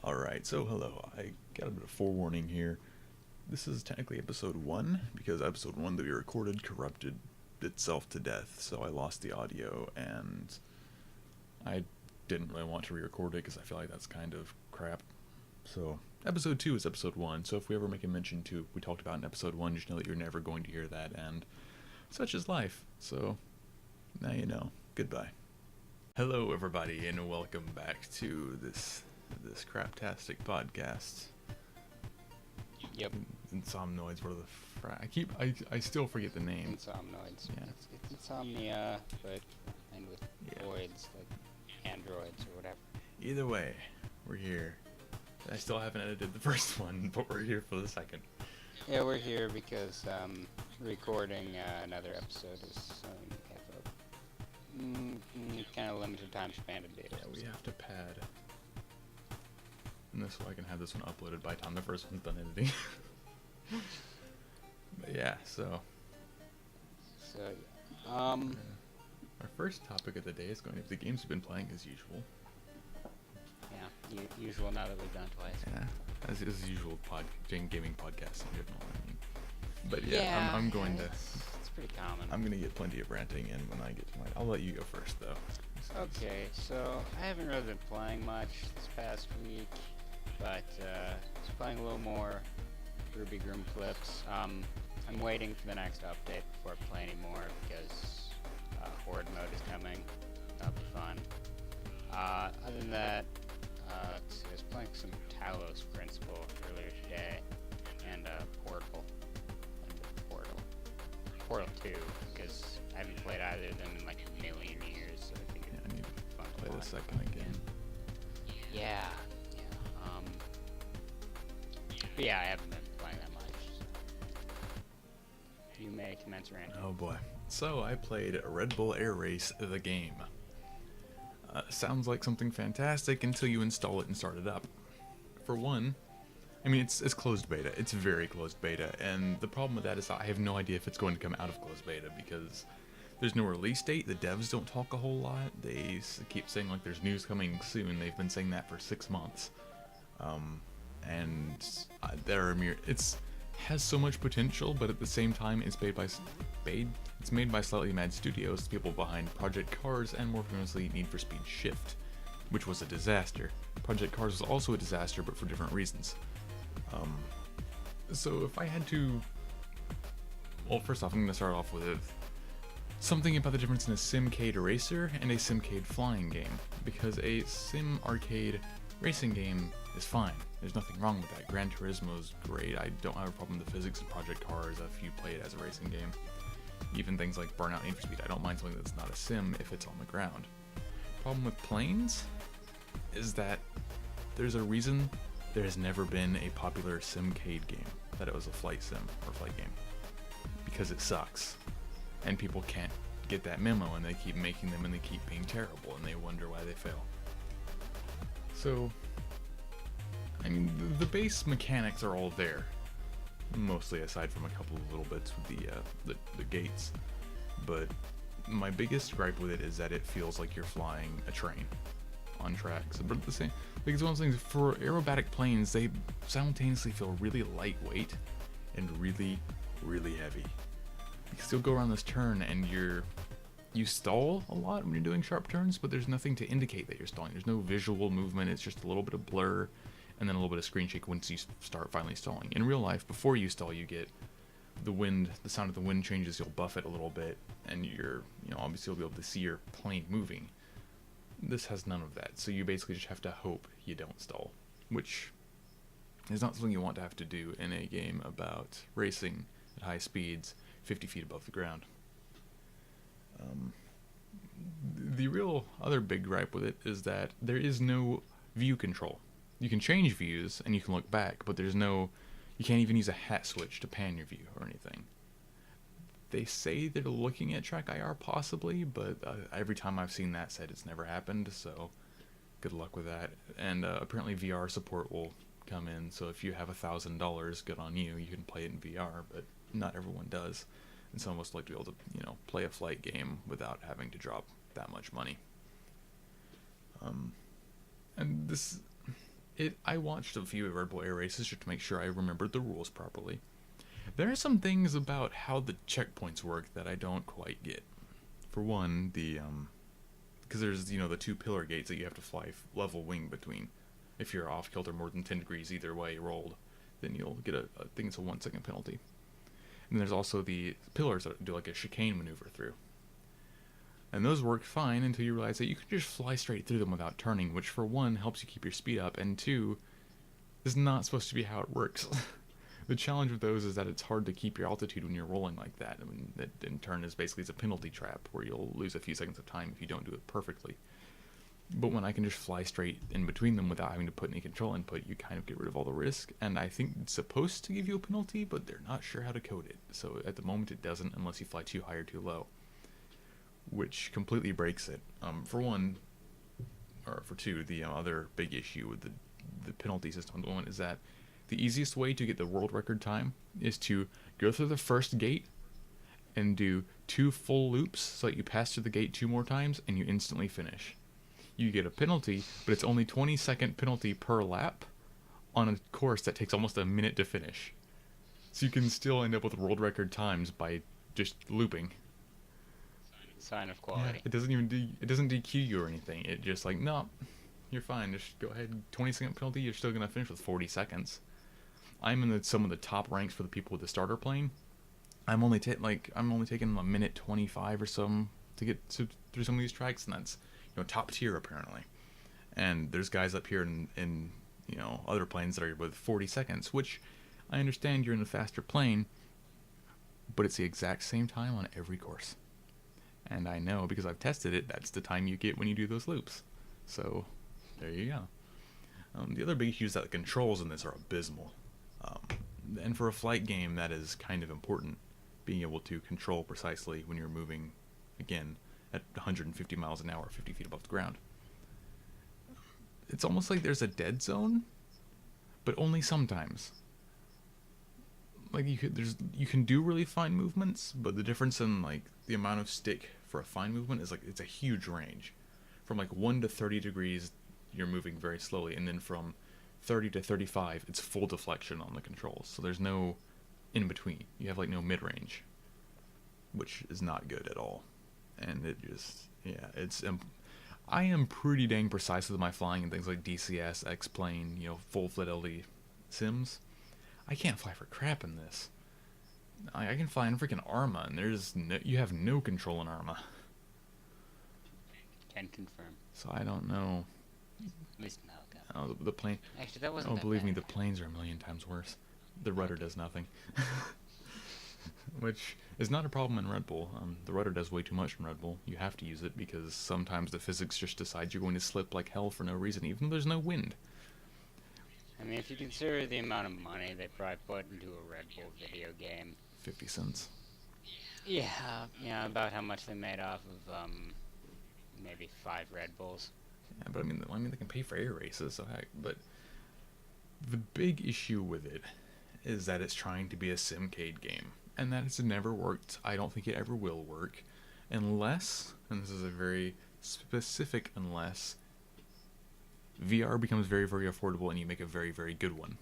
Alright, so hello. I got a bit of forewarning here. This is technically episode 1, because episode 1 that we recorded corrupted itself to death, so I lost the audio, and I didn't really want to re-record it, because I feel like that's kind of crap. So, episode 2 is episode 1, so if we ever make a mention to we talked about in episode 1, just know that you're never going to hear that, and such is life. So, now you know. Goodbye. Hello everybody, and welcome back to this craptastic podcast. Yep. Insomnoids, what are I still forget the name. Insomnoids. Yeah. It's insomnia, but and with voids, like androids or whatever. Either way, we're here. I still haven't edited the first one, but we're here for the second. Yeah, we're here because recording another episode is kind of limited time span to data. Yeah, we have to pad. And this way I can have this one uploaded by the time the first one's done editing. But yeah, so our first topic of the day is going to be the games we've been playing as usual. Yeah, usual now that we've done it twice. Yeah, as usual gaming podcasting, you know what I mean. But yeah, I'm going to... It's pretty common. I'm going to get plenty of ranting in when I get to mine. I'll let you go first, though. Okay, so I haven't really been playing much this past week, but just playing a little more Ruby Groom clips. I'm waiting for the next update before I play anymore because Horde mode is coming. That'll be fun. Other than that, let's see, I was playing some Talos Principle earlier today, and Portal. Portal 2, because I haven't played either of them in like a million years, so I think I need it'd be fun to play the watch. second again. Yeah. But yeah, I haven't been playing that much. So. You may commence ranting. Oh boy. So I played Red Bull Air Race, the game. Sounds like something fantastic until you install it and start it up. For one, I mean, it's closed beta. It's very closed beta, and the problem with that is I have no idea if it's going to come out of closed beta because there's no release date. The devs don't talk a whole lot. They keep saying like there's news coming soon. They've been saying that for 6 months, and it's has so much potential, but at the same time, it's made by Slightly Mad Studios, the people behind Project Cars and more famously Need for Speed Shift, which was a disaster. Project Cars was also a disaster, but for different reasons. So if I had to... Well, first off, I'm going to start off with something about the difference in a Simcade racer and a Simcade flying game, because a Sim arcade racing game is fine. There's nothing wrong with that. Gran Turismo is great. I don't have a problem with the physics of Project Cars if you play it as a racing game. Even things like Burnout Need for Speed. I don't mind something that's not a sim if it's on the ground. Problem with planes is that there's a reason there has never been a popular Simcade game that it was a flight sim or flight game, because it sucks and people can't get that memo and they keep making them and they keep being terrible and they wonder why they fail. So I mean, the base mechanics are all there, mostly aside from a couple of little bits with the gates, but my biggest gripe with it is that it feels like you're flying a train on tracks. But at the same, like, it's one of those things, for aerobatic planes, they simultaneously feel really lightweight and really, really heavy. Because you'll go around this turn and you stall a lot when you're doing sharp turns, but there's nothing to indicate that you're stalling. There's no visual movement, it's just a little bit of blur, and then a little bit of screen shake once you start finally stalling. In real life, before you stall, you get the wind, the sound of the wind changes, you'll buff it a little bit, and obviously you'll be able to see your plane moving. This has none of that, so you basically just have to hope you don't stall, which is not something you want to have to do in a game about racing at high speeds 50 feet above the ground. The real other big gripe with it is that there is no view control. You can change views and you can look back, but you can't even use a hat switch to pan your view or anything. They say they're looking at track IR possibly, but every time I've seen that said it's never happened, so good luck with that. And apparently VR support will come in, so if you have $1,000, good on you, you can play it in VR, but not everyone does. And some of us like to be able to, play a flight game without having to drop that much money. And this I watched a few Red Bull Air races just to make sure I remembered the rules properly. There are some things about how the checkpoints work that I don't quite get. For one, because there's, the two pillar gates that you have to fly level wing between. If you're off kilter more than 10 degrees either way rolled, then you'll get I think it's a 1 second penalty. And there's also the pillars that do like a chicane maneuver through. And those work fine until you realize that you can just fly straight through them without turning, which for one helps you keep your speed up, and two, is not supposed to be how it works. The challenge with those is that it's hard to keep your altitude when you're rolling like that. I mean, that in turn is basically a penalty trap where you'll lose a few seconds of time if you don't do it perfectly. But when I can just fly straight in between them without having to put any control input, you kind of get rid of all the risk. And I think it's supposed to give you a penalty, but they're not sure how to code it. So at the moment it doesn't unless you fly too high or too low, which completely breaks it. For one, or for two, the other big issue with the penalty system at the moment is that the easiest way to get the world record time is to go through the first gate and do 2 full loops so that you pass through the gate 2 more times and you instantly finish. You get a penalty, but it's only 20-second penalty per lap on a course that takes almost a minute to finish. So you can still end up with world record times by just looping. Sign of quality. Yeah, it doesn't DQ you or anything. It just like, no, you're fine. Just go ahead. 20-second penalty. You're still gonna finish with 40 seconds. I'm in some of the top ranks for the people with the starter plane. I'm only taking a minute 25 or so to get through some of these tracks, and that's top tier apparently. And there's guys up here in other planes that are with 40 seconds, which I understand you're in a faster plane, but it's the exact same time on every course. And I know because I've tested it, that's the time you get when you do those loops. So there you go. The other big issue is that the controls in this are abysmal. And for a flight game, that is kind of important, being able to control precisely when you're moving, again, at 150 miles an hour, 50 feet above the ground. It's almost like there's a dead zone, but only sometimes. Like you can do really fine movements, but the difference in like the amount of stick for a fine movement is like it's a huge range. From like 1 to 30 degrees, you're moving very slowly, and then from 30 to 35, it's full deflection on the controls. So there's no in between. You have like no mid range, which is not good at all. And it just, I am pretty dang precise with my flying in things like DCS, X-Plane, full fidelity sims. I can't fly for crap in this. I can fly in freaking Arma, and you have no control in Arma. Can confirm. So I don't know. At least now. Oh, the plane. Actually, that wasn't. Oh, believe me, the planes are a million times worse. The rudder does nothing. Which is not a problem in Red Bull. The rudder does way too much in Red Bull. You have to use it because sometimes the physics just decide you're going to slip like hell for no reason, even though there's no wind. I mean, if you consider the amount of money they probably put into a Red Bull video game. 50 cents. Yeah, about how much they made off of maybe 5 Red Bulls. Yeah, but I mean, they can pay for air races, so heck. But the big issue with it is that it's trying to be a simcade game, and that has never worked. I don't think it ever will work, unless, and this is a very specific unless, VR becomes very, very affordable and you make a very, very good one.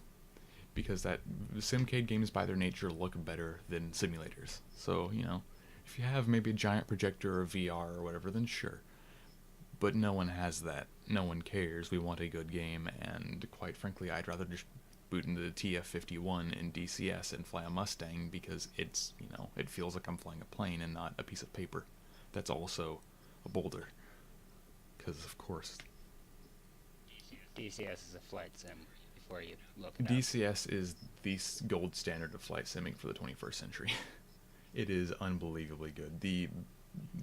Because that simcade games by their nature look better than simulators. So, if you have maybe a giant projector or VR or whatever, then sure. But no one has that. No one cares. We want a good game, and quite frankly, I'd rather just boot into the TF-51 in DCS and fly a Mustang because it's, it feels like I'm flying a plane and not a piece of paper that's also a boulder. Because, of course, DCS is a flight sim, before you look it up. DCS is the gold standard of flight simming for the 21st century. It is unbelievably good. The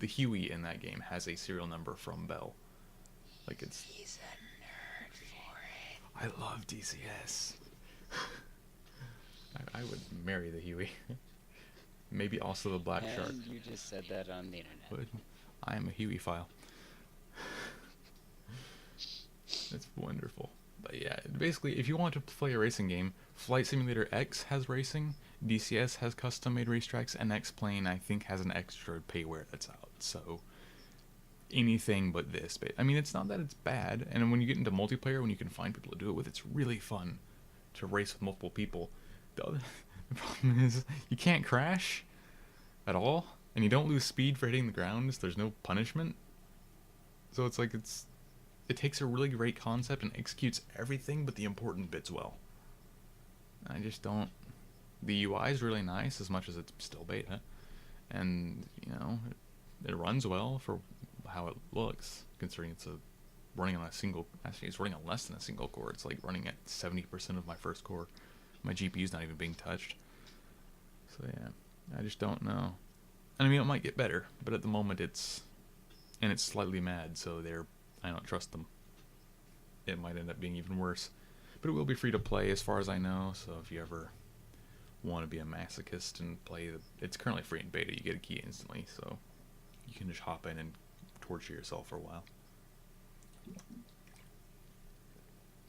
Huey in that game has a serial number from Bell. Like He's a nerd for it. I love DCS. I would marry the Huey. Maybe also the Black Shark. You just said that on the internet. But I am a Huey file. It's wonderful. But yeah, basically, if you want to play a racing game, Flight Simulator X has racing, DCS has custom-made racetracks, and X-Plane, I think, has an extra payware that's out. So, anything but this. But I mean, it's not that it's bad. And when you get into multiplayer, when you can find people to do it with, it's really fun to race with multiple people. The problem is you can't crash at all, and you don't lose speed for hitting the ground. So there's no punishment. So it's like it takes a really great concept and executes everything but the important bits well. I just don't. The UI is really nice, as much as it's still beta, and it runs well for how it looks, considering it's running on a single. Actually, it's running on less than a single core. It's like running at 70% of my first core. My GPU's not even being touched. So yeah, I just don't know. I mean, it might get better, but at the moment it's slightly mad, so I don't trust them. It might end up being even worse. But it will be free to play as far as I know, so if you ever want to be a masochist and play, it's currently free in beta. You get a key instantly, so you can just hop in and torture yourself for a while.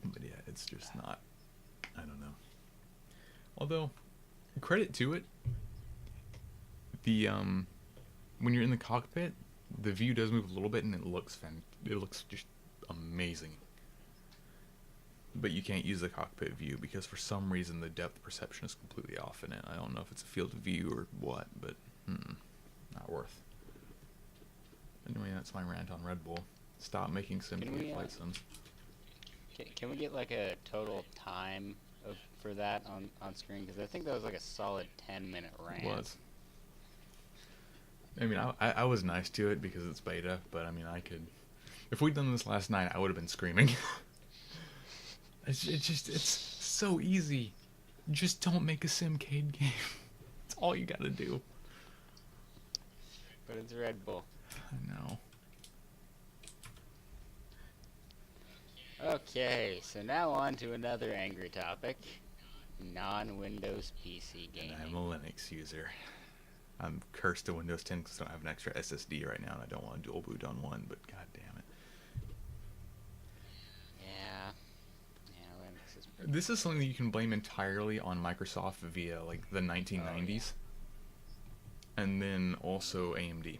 But yeah, it's just not, I don't know. Although, credit to it, when you're in the cockpit, the view does move a little bit, and it looks just amazing. But you can't use the cockpit view because for some reason the depth perception is completely off in it. I don't know if it's a field of view or what, but not worth. Anyway, that's my rant on Red Bull. Stop making simulated flight sims. Can we get like a total time for that on screen? Because I think that was like a solid 10-minute rant. It was. I mean, I was nice to it because it's beta, but I mean, if we'd done this last night, I would have been screaming. It's so easy. Just don't make a simcade game. It's all you gotta do. But it's Red Bull. I know. Okay, so now on to another angry topic. Non-Windows PC gaming. And I'm a Linux user. I'm cursed to Windows 10 because I don't have an extra SSD right now, and I don't want to dual boot on one, but god damn it. Yeah, Linux is pretty... This is something that you can blame entirely on Microsoft via, like, the 1990s. And then also AMD.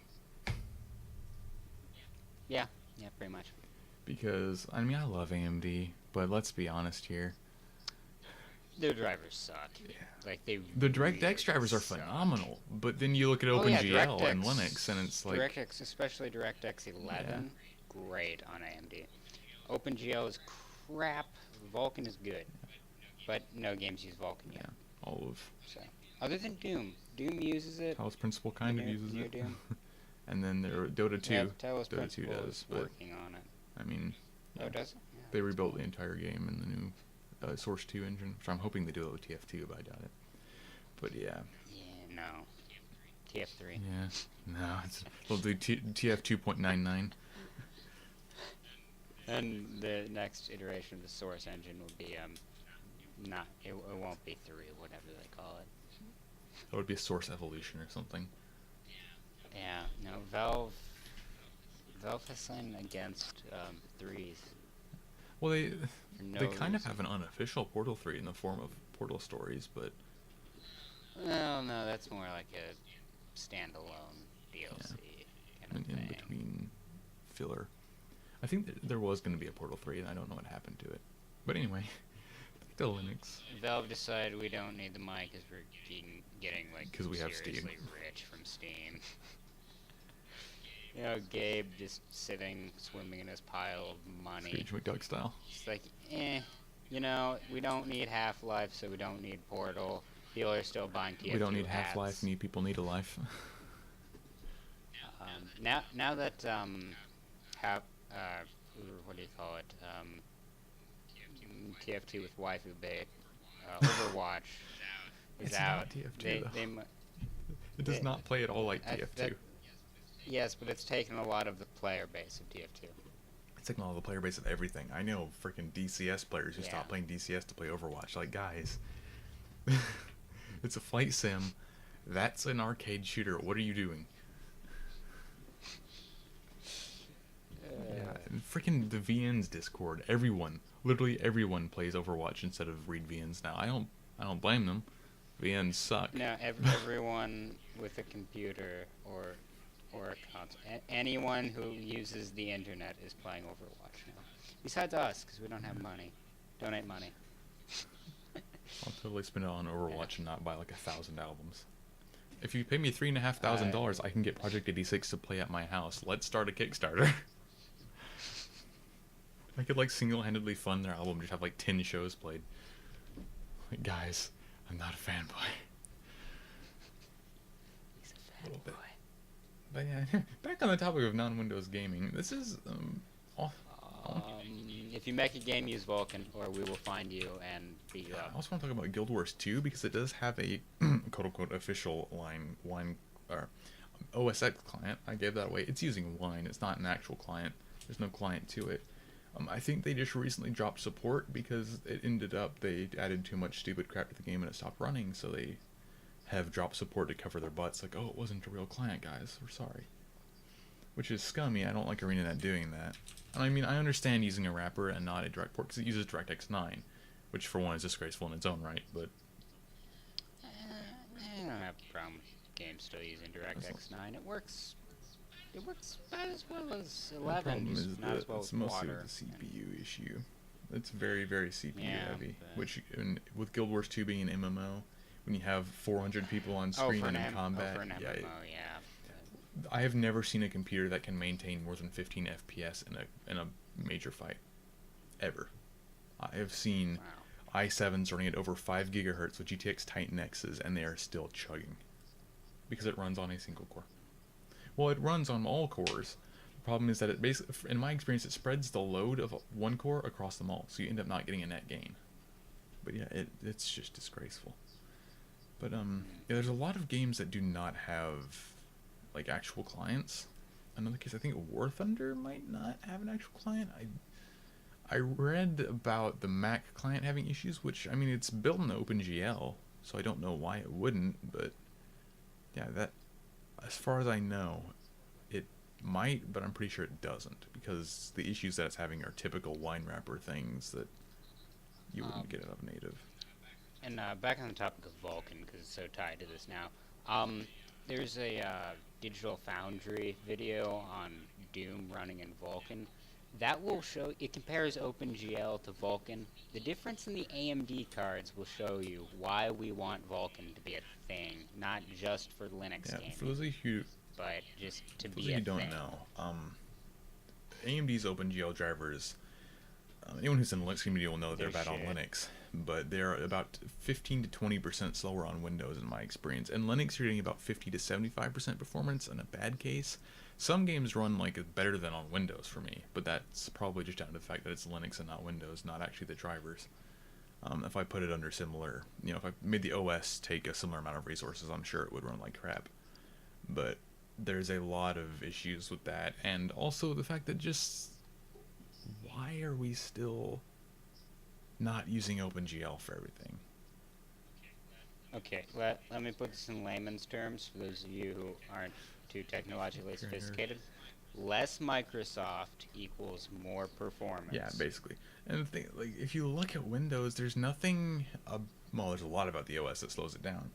Yeah, pretty much. Because, I mean, I love AMD, but let's be honest here. Their drivers suck. Yeah. Like the DirectX drivers are phenomenal, but then you look at OpenGL and Linux, and it's like DirectX, especially DirectX 11, great on AMD. OpenGL is crap. Vulkan is good, but no games use Vulkan yet. Yeah, all of. So, other than Doom uses it. Talos Principle kind of uses it. Doom. And then there Dota 2. Yeah, Talos Dota 2 Principle does, is but working on it. I mean, oh, does it? Yeah, they rebuilt the entire game in the new Source 2 engine, which I'm hoping they do it with TF2, but I doubt it. But yeah. Yeah, no. TF3. Yeah, no, they'll do TF 2.99. And the next iteration of the Source engine will be it won't be 3, whatever they call it. That would be a Source Evolution or something. Yeah, no, Valve has signed against 3s. Well, they kind of have an unofficial Portal 3 in the form of Portal Stories, but... Well, no, that's more like a standalone DLC kind of thing. In between filler. I think there was going to be a Portal 3, and I don't know what happened to it. But anyway, back to Linux. Valve decided we don't need the mic because we're getting like, because we have Steam. Rich from Steam. Gabe just swimming in his pile of money. Screech McDuck style. It's like, we don't need Half-Life, so we don't need Portal. People are still buying TF2 We don't need hats. Half-Life, people need a life. Now that, what do you call it, TF2 with waifu bait, Overwatch is it's out. Not TF2, it does not play at all like TF2. Yes, but it's taken a lot of the player base of TF2. It's taken all the player base of everything. I know freaking DCS players who stopped playing DCS to play Overwatch. Like, guys, it's a flight sim. That's an arcade shooter. What are you doing? Yeah, and freaking the VNs Discord. Literally everyone plays Overwatch instead of read VNs now. I don't blame them. VNs suck. No, everyone with a computer or or a console. Anyone who uses the internet is playing Overwatch now. Besides us, because we don't have money. Donate money. I'll totally spend it on Overwatch and not buy like 1,000 albums. If you pay me $3,500, I can get Project 86 to play at my house. Let's start a Kickstarter. I could like single-handedly fund their album, just have like 10 shows played. Like, guys, I'm not a fanboy. He's a fanboy. But yeah, back on the topic of non-Windows gaming, this is if you make a game, use Vulkan, or we will find you and beat you I up. also want to talk about Guild Wars 2 because it does have a quote-unquote official wine or OS X client. I gave that away. It's using Wine. It's not an actual client. There's no client to it. I think they just recently dropped support because it ended up they added too much stupid crap to the game and it stopped running. So they have dropped support to cover their butts. Like, oh, it wasn't a real client, guys. We're sorry. Which is scummy. I don't like ArenaNet doing that. And I mean, I understand using a wrapper and not a direct port because it uses DirectX 9, which for one is disgraceful in its own right. But I don't have a problem with games still using DirectX 9. It works. It works about as well as 11. the problem is not that as well it's as mostly water. with the CPU issue. It's very, very CPU Yeah, heavy. but- Which, and with Guild Wars 2 being an MMO, when you have 400 people on screen for and an in combat, for an yeah, MMO, yeah. I have never seen a computer that can maintain more than 15 FPS in a major fight, ever. I have seen Wow. i7s running at over 5 gigahertz with GTX Titan X's, and they are still chugging because it runs on a single core. Well, it runs on all cores. The problem is that it basically, in my experience, it spreads the load of one core across them all, so you end up not getting a net gain. But yeah, it's just disgraceful. But yeah, there's a lot of games that do not have like actual clients. Another case, I think War Thunder might not have an actual client. I read about the Mac client having issues, which I mean it's built in OpenGL, so I don't know why it wouldn't. But yeah, that as far as I know, it might, but I'm pretty sure it doesn't because the issues that it's having are typical wine wrapper things that you wouldn't get out of native. And back on the topic of Vulkan, because it's so tied to this now. There's a Digital Foundry video on Doom running in Vulkan. That will show, it compares OpenGL to Vulkan. The difference in the AMD cards will show you why we want Vulkan to be a thing, not just for Linux Yeah, gaming, for those of you who, but just to for those be of a you who thing. don't know, AMD's OpenGL drivers, anyone who's in the Linux community will know that they're They're bad on shit. Linux, but they're about 15 to 20% slower on Windows in my experience. And Linux, you're getting about 50 to 75% performance in a bad case. Some games run like better than on Windows for me, but that's probably just down to the fact that it's Linux and not Windows, not actually the drivers. If I put it under similar, if I made the OS take a similar amount of resources, I'm sure it would run like crap. But there's a lot of issues with that, and also the fact that just why are we still not using OpenGL for everything? Okay, let me put this in layman's terms for those of you who aren't too technologically Sure, nerd. sophisticated. Less Microsoft equals more performance. Yeah, basically. And the thing, like, if you look at Windows, there's nothing. Well, there's a lot about the OS that slows it down,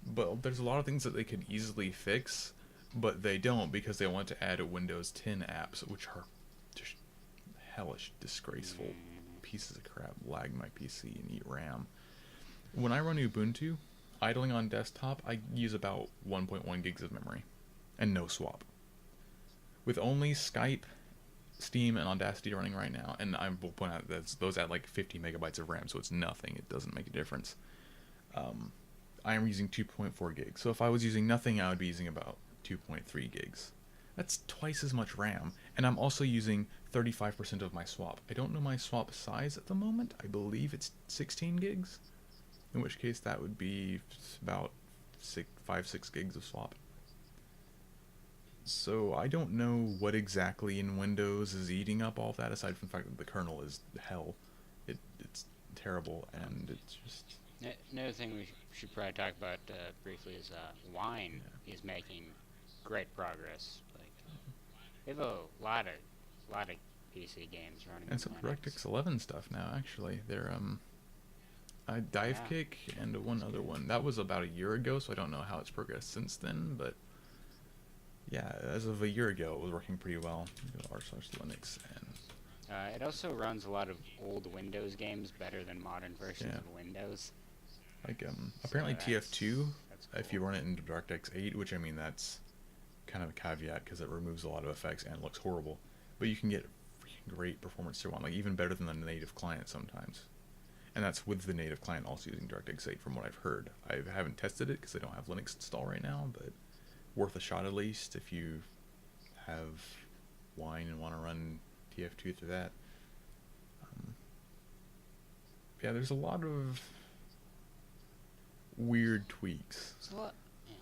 but there's a lot of things that they could easily fix, but they don't because they want to add a Windows 10 apps, which are just hellish, disgraceful pieces of crap. Lag my PC and eat RAM. When I run Ubuntu, idling on desktop, I use about 1.1 gigs of memory, and no swap. With only Skype, Steam, and Audacity running right now, and I will point out that those add like 50 megabytes of RAM, so it's nothing. It doesn't make a difference. I am using 2.4 gigs. So if I was using nothing, I would be using about 2.3 gigs. That's twice as much RAM, and I'm also using 35% of my swap. I don't know my swap size at the moment. I believe it's 16 gigs, in which case that would be about 6 gigs of swap. So I don't know what exactly in Windows is eating up all of that, aside from the fact that the kernel is hell. It's terrible, and it's just... Another thing we should probably talk about briefly is Wine is making great progress. Like, they have a lot of PC games running. And some on Linux. DirectX 11 stuff now, actually. They're, Dive Kick and one other one. That was about a year ago, so I don't know how it's progressed since then, but... Yeah, as of a year ago, it was working pretty well. r/linux and It also runs a lot of old Windows games better than modern versions Yeah. of Windows. like So apparently TF2, that's if you cool. run it in DirectX 8, which I mean that's kind of a caveat because it removes a lot of effects and looks horrible, but you can get freaking great performance through one, like even better than the native client sometimes. And that's with the native client also using DirectX 8 from what I've heard. I haven't tested it because I don't have Linux installed right now, but worth a shot at least if you have Wine and want to run TF2 through that. Yeah, there's a lot of weird tweaks. There's a lot, yeah,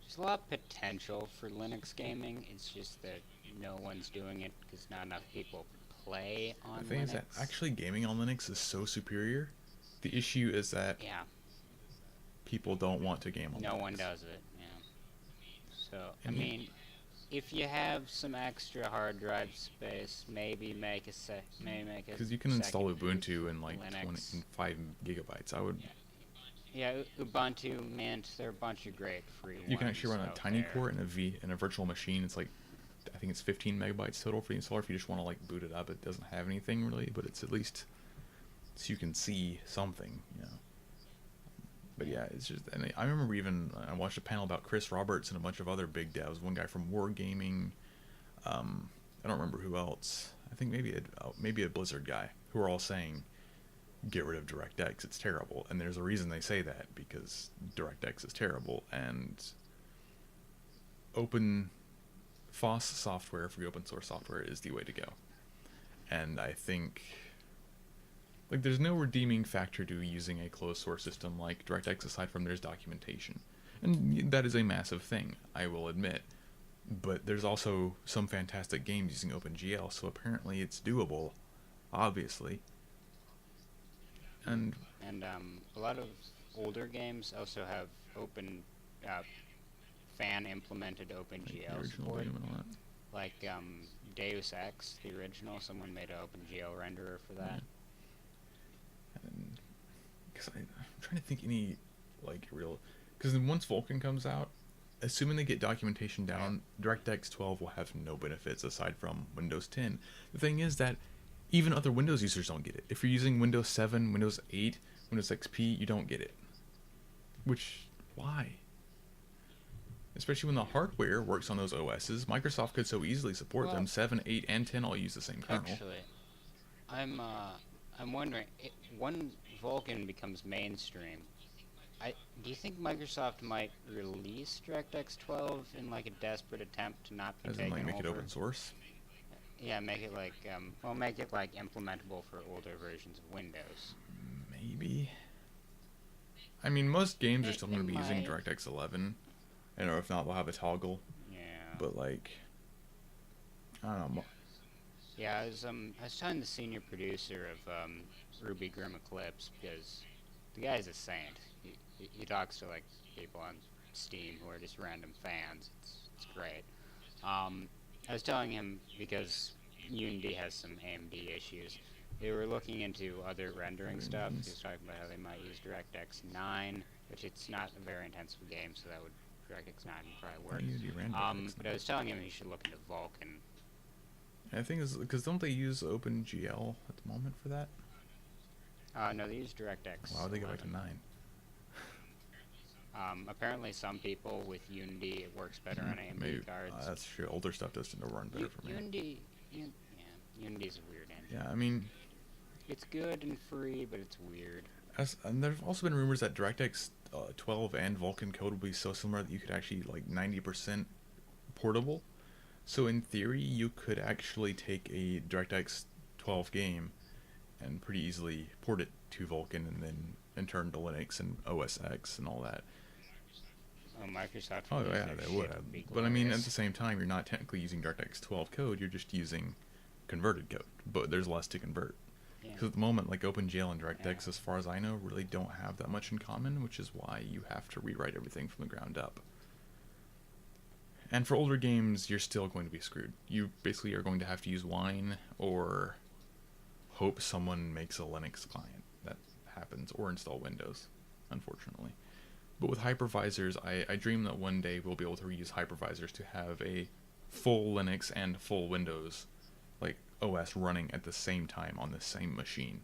there's a lot of potential for Linux gaming. It's just that no one's doing it because not enough people play on The thing Linux. is that actually gaming on Linux is so superior. The issue is that Yeah, people don't want to game on Linux. no one does it. Yeah. So And I mean, if you have some extra hard drive space, maybe make a because you can install second Ubuntu in like Linux. 5 gigabytes. I would. Yeah, Ubuntu, Mint, they're a bunch of great free ones. You can actually run a out tiny there. port in a virtual machine. It's like, I think it's 15 megabytes total for the installer. If you just want to like boot it up, it doesn't have anything really, but it's at least so you can see something, you know. But yeah, it's just, and I remember even I watched a panel about Chris Roberts and a bunch of other big devs. One guy from Wargaming, I don't remember who else. I think maybe a Blizzard guy, who are all saying, get rid of DirectX, it's terrible. And there's a reason they say that, because DirectX is terrible, and open FOSS software, free open source software, is the way to go. And I think, like, there's no redeeming factor to using a closed source system like DirectX aside from there's documentation. And that is a massive thing, I will admit. But there's also some fantastic games using OpenGL, so apparently it's doable, obviously. And a lot of older games also have open fan implemented like, the OpenGL original support. game and all that. Like Deus Ex, the original, someone made an OpenGL renderer for that. And because I'm trying to think any like real, because once Vulkan comes out, assuming they get documentation down, DirectX 12 will have no benefits aside from Windows 10. The thing is that even other Windows users don't get it. If you're using Windows 7, Windows 8, Windows XP, you don't get it. Which, why? Especially when the hardware works on those OSs, Microsoft could so easily support them. 7, 8, and 10 all use the same kernel. Actually, I'm wondering, when Vulkan becomes mainstream, do you think Microsoft might release DirectX 12 in like a desperate attempt to not be As in, taken like, make over? it open source. Yeah, make it like make it like implementable for older versions of Windows. Maybe. I mean, most games are still going to be using might. DirectX 11, and or if not, they'll have a toggle. Yeah. But like, I don't know. Yeah, I was telling the senior producer of Ruby Grim Eclipse, because the guy's a saint. He talks to like people on Steam who are just random fans. It's great. I was telling him because Unity has some AMD issues. They were looking into other rendering stuff. He was talking about how they might use DirectX 9, which it's not a very intensive game, so that would DirectX 9 would probably Unity ran work. DirectX But I was telling him he should look into Vulkan. And I think is because don't they use OpenGL at the moment for that? No, they use DirectX. Why would they go back to 11. 9? Apparently some people with Unity, it works better on AMD Maybe cards. that's true. Older stuff does tend to run better for me. Unity's a weird engine. Yeah, I mean, It's good and free, but it's weird. and there's also been rumors that DirectX 12 and Vulkan code will be so similar that you could actually like 90% portable. So in theory, you could actually take a DirectX 12 game and pretty easily port it to Vulkan and then in turn to Linux and OS X and all that. Oh, Microsoft. Oh would lose yeah, their they shit. would. It'd be But I mean, at glorious. the same time, you're not technically using DirectX 12 code. You're just using converted code. But there's less to convert. Yeah. Because at the moment, like OpenGL and DirectX, Yeah. as far as I know, really don't have that much in common, which is why you have to rewrite everything from the ground up. And for older games, you're still going to be screwed. You basically are going to have to use Wine or hope someone makes a Linux client. That happens, or install Windows, unfortunately. But with hypervisors, I dream that one day we'll be able to use hypervisors to have a full Linux and full Windows, like OS running at the same time on the same machine,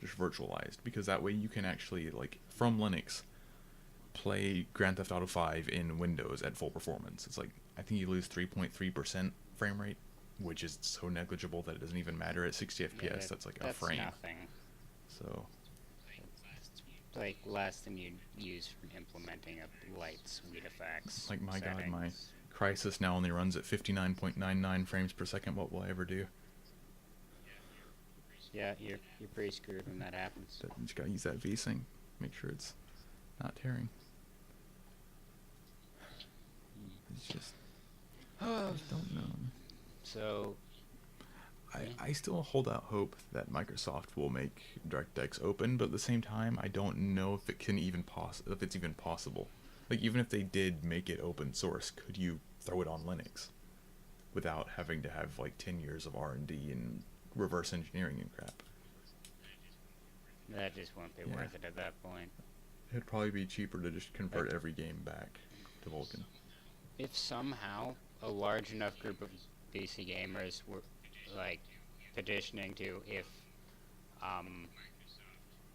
just virtualized. Because that way you can actually, like, from Linux, play Grand Theft Auto 5 in Windows at full performance. It's like, I think you lose 3.3% frame rate, which is so negligible that it doesn't even matter at 60 FPS. That's like a frame. Nothing. So, Like less than you'd use from implementing a light suite effects. like, my settings. god, my Crysis now only runs at 59.99 frames per second. What will I ever do? Yeah, you're pretty screwed when that happens. You just gotta use that VSync. Make sure it's not tearing. It's just, I just don't know. So, I still hold out hope that Microsoft will make DirectX open, but at the same time, I don't know if it can even if it's even possible. Like, even if they did make it open source, could you throw it on Linux without having to have like 10 years of R&D and reverse engineering and crap? that just won't be worth it at that point. It'd probably be cheaper to just convert every game back to Vulkan. If somehow a large enough group of PC gamers were like petitioning to, if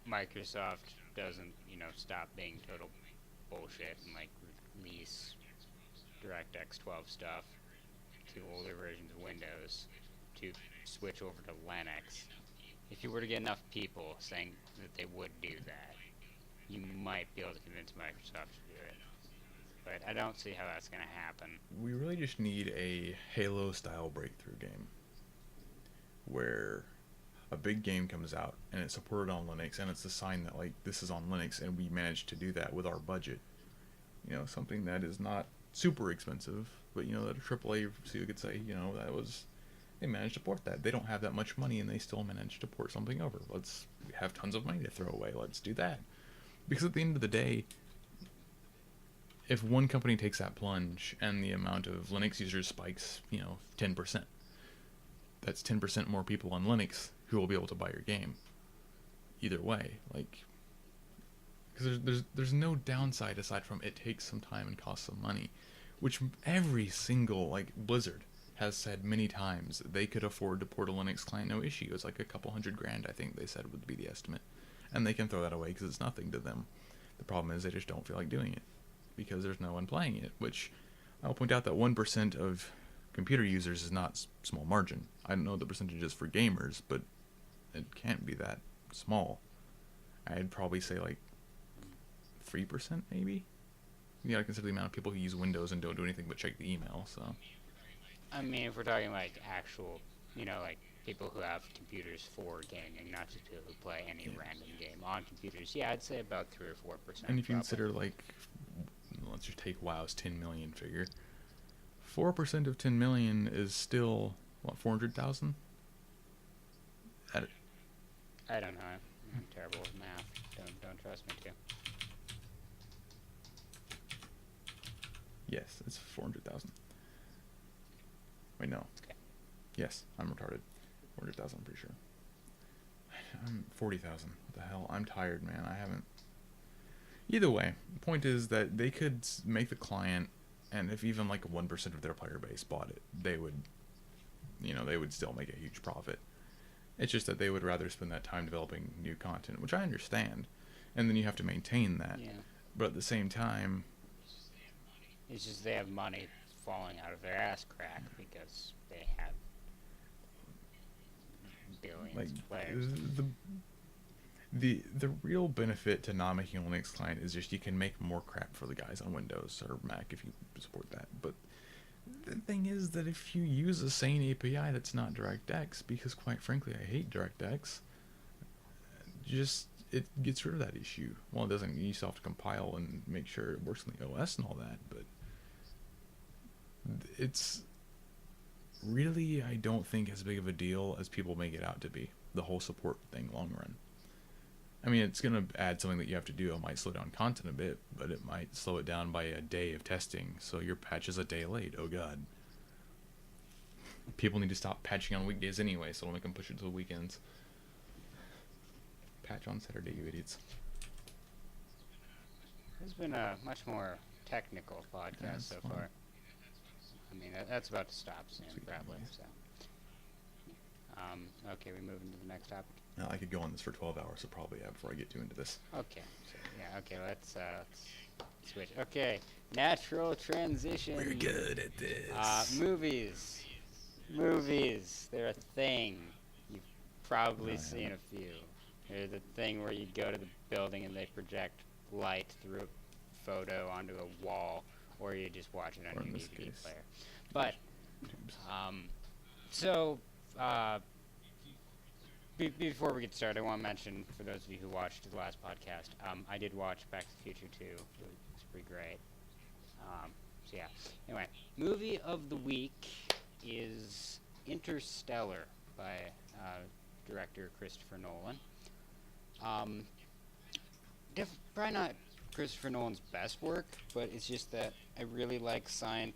Microsoft doesn't, stop being total bullshit and like release DirectX 12 stuff to older versions of Windows to switch over to Linux, if you were to get enough people saying that they would do that, you might be able to convince Microsoft to do it. But I don't see how that's going to happen. We really just need a Halo-style breakthrough game where a big game comes out and it's supported on Linux, and it's a sign that, like, this is on Linux and we managed to do that with our budget. Something that is not super expensive, but, that a AAA studio could say, they managed to port that. They don't have that much money and they still managed to port something over. We have tons of money to throw away. Let's do that. Because at the end of the day, if one company takes that plunge and the amount of Linux users spikes, 10%, that's 10% more people on Linux who will be able to buy your game. Either way, because there's no downside aside from it takes some time and costs some money, which every single, Blizzard has said many times they could afford to port a Linux client no issue. It's like a couple $100,000, I think they said would be the estimate, and they can throw that away because it's nothing to them. The problem is they just don't feel like doing it because there's no one playing it, which I'll point out that 1% of computer users is not small margin. I don't know the percentages for gamers, but it can't be that small. I'd probably say 3% maybe. You gotta consider the amount of people who use Windows and don't do anything but check the email, so. I mean, if we're talking actual, people who have computers for gaming, not just people who play any random game on computers, yeah, I'd say about 3 or 4%. And if you consider, let's just take WoW's 10 million figure. 4% of 10 million is still, 400,000? I don't know. I'm terrible with math. Don't trust me too. Yes, it's 400,000. Wait, no. Okay. Yes, I'm retarded. 400,000, I'm pretty sure. I'm 40,000. What the hell? I'm tired, man. I haven't. Either way, the point is that they could make the client, and if even 1% of their player base bought it, they would, they would still make a huge profit. It's just that they would rather spend that time developing new content, which I understand, and then you have to maintain that. Yeah. But at the same time, it's just they have money falling out of their ass crack because they have billions of players. The real benefit to not making a Linux client is just you can make more crap for the guys on Windows or Mac if you support that. But the thing is that if you use a sane API that's not DirectX, because quite frankly I hate DirectX, it gets rid of that issue. Well, it doesn't. You still have to compile and make sure it works on the OS and all that, but it's really, I don't think, as big of a deal as people make it out to be, the whole support thing long run. I mean, it's going to add something that you have to do. It might slow down content a bit, but it might slow it down by a day of testing, so your patch is a day late. Oh god. People need to stop patching on weekdays anyway, so don't make them push it to the weekends. Patch on Saturday, you idiots. This has been a much more technical podcast so fine. far. I mean, that's about to stop soon, Sweet probably. Bronies. So, okay, we move into the next topic. Now, I could go on this for 12 hours, so probably before I get too into this. Okay, so yeah, okay, let's switch. Okay, natural transition. We're good at this. Movies. Movies. They're a thing. You've probably I seen haven't. a few. They're the thing where you go to the building and they project light through a photo onto a wall, or you just watch it Or on in your this DVD case, player. But, tubes. so, before we get started, I want to mention, for those of you who watched the last podcast, I did watch Back to the Future 2. It was pretty great. So yeah. Anyway, movie of the week is Interstellar by director Christopher Nolan. Probably not Christopher Nolan's best work, but it's just that I really like sciencey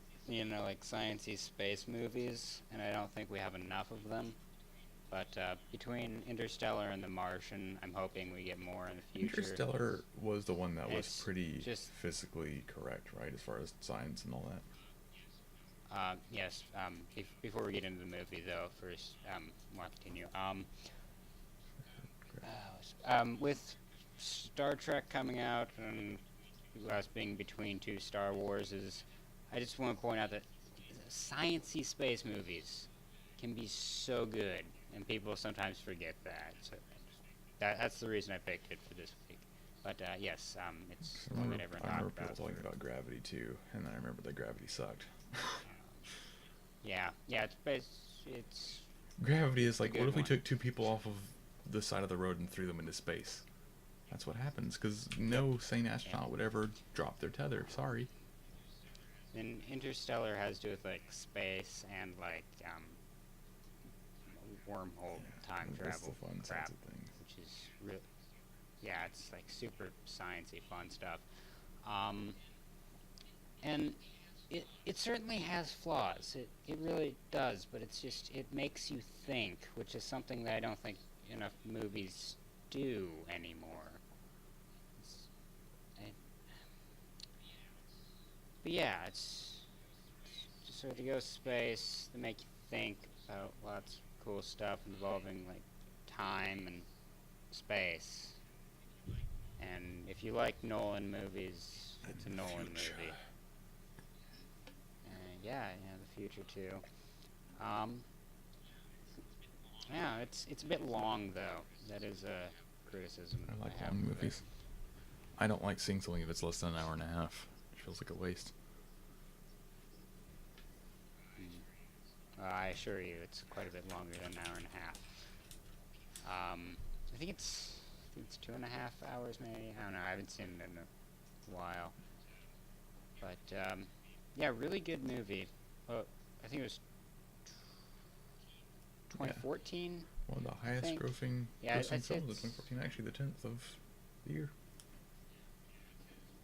space movies, and I don't think we have enough of them. But between Interstellar and The Martian, I'm hoping we get more in the future. Interstellar was the one that was It's pretty just- physically correct, right, as far as science and all that. Yes. Before we get into the movie, though, first, we'll continue. With Star Trek coming out and us being between two Star Warses, I just want to point out that sciencey space movies can be so good, and people sometimes forget that. So that's the reason I picked it for this week. But yes, it's I one remember, that everyone I remember talked people about. talking about Gravity too, and then I remember that Gravity sucked. Yeah, it's Gravity is like, good what if we one. took two people off of the side of the road and threw them into space? That's what happens, because no sane astronaut would ever drop their tether. Sorry. And Interstellar has to do with like space and like wormhole time That's travel the fun crap, sides of things. which is real. Yeah, it's like super sciencey fun stuff. And it certainly has flaws. It really does, but it makes you think, which is something that I don't think enough movies do anymore. But yeah, it's just sort of go to space to make you think about lots of cool stuff involving like time and space. And if you like Nolan movies, it's a Nolan movie. Yeah, the future too. Yeah, it's a bit long though. That is a criticism I like have long of it. movies. I don't like seeing something if it's less than an hour and a half. It feels like a waste. I assure you, it's quite a bit longer than an hour and a half. I think it's 2.5 hours, maybe. I don't know. I haven't seen it in a while. But yeah, really good movie. I think it was 2014. One of the highest think. grossing Yeah, I'd say films of it's- 2014. Actually, the 10th of the year.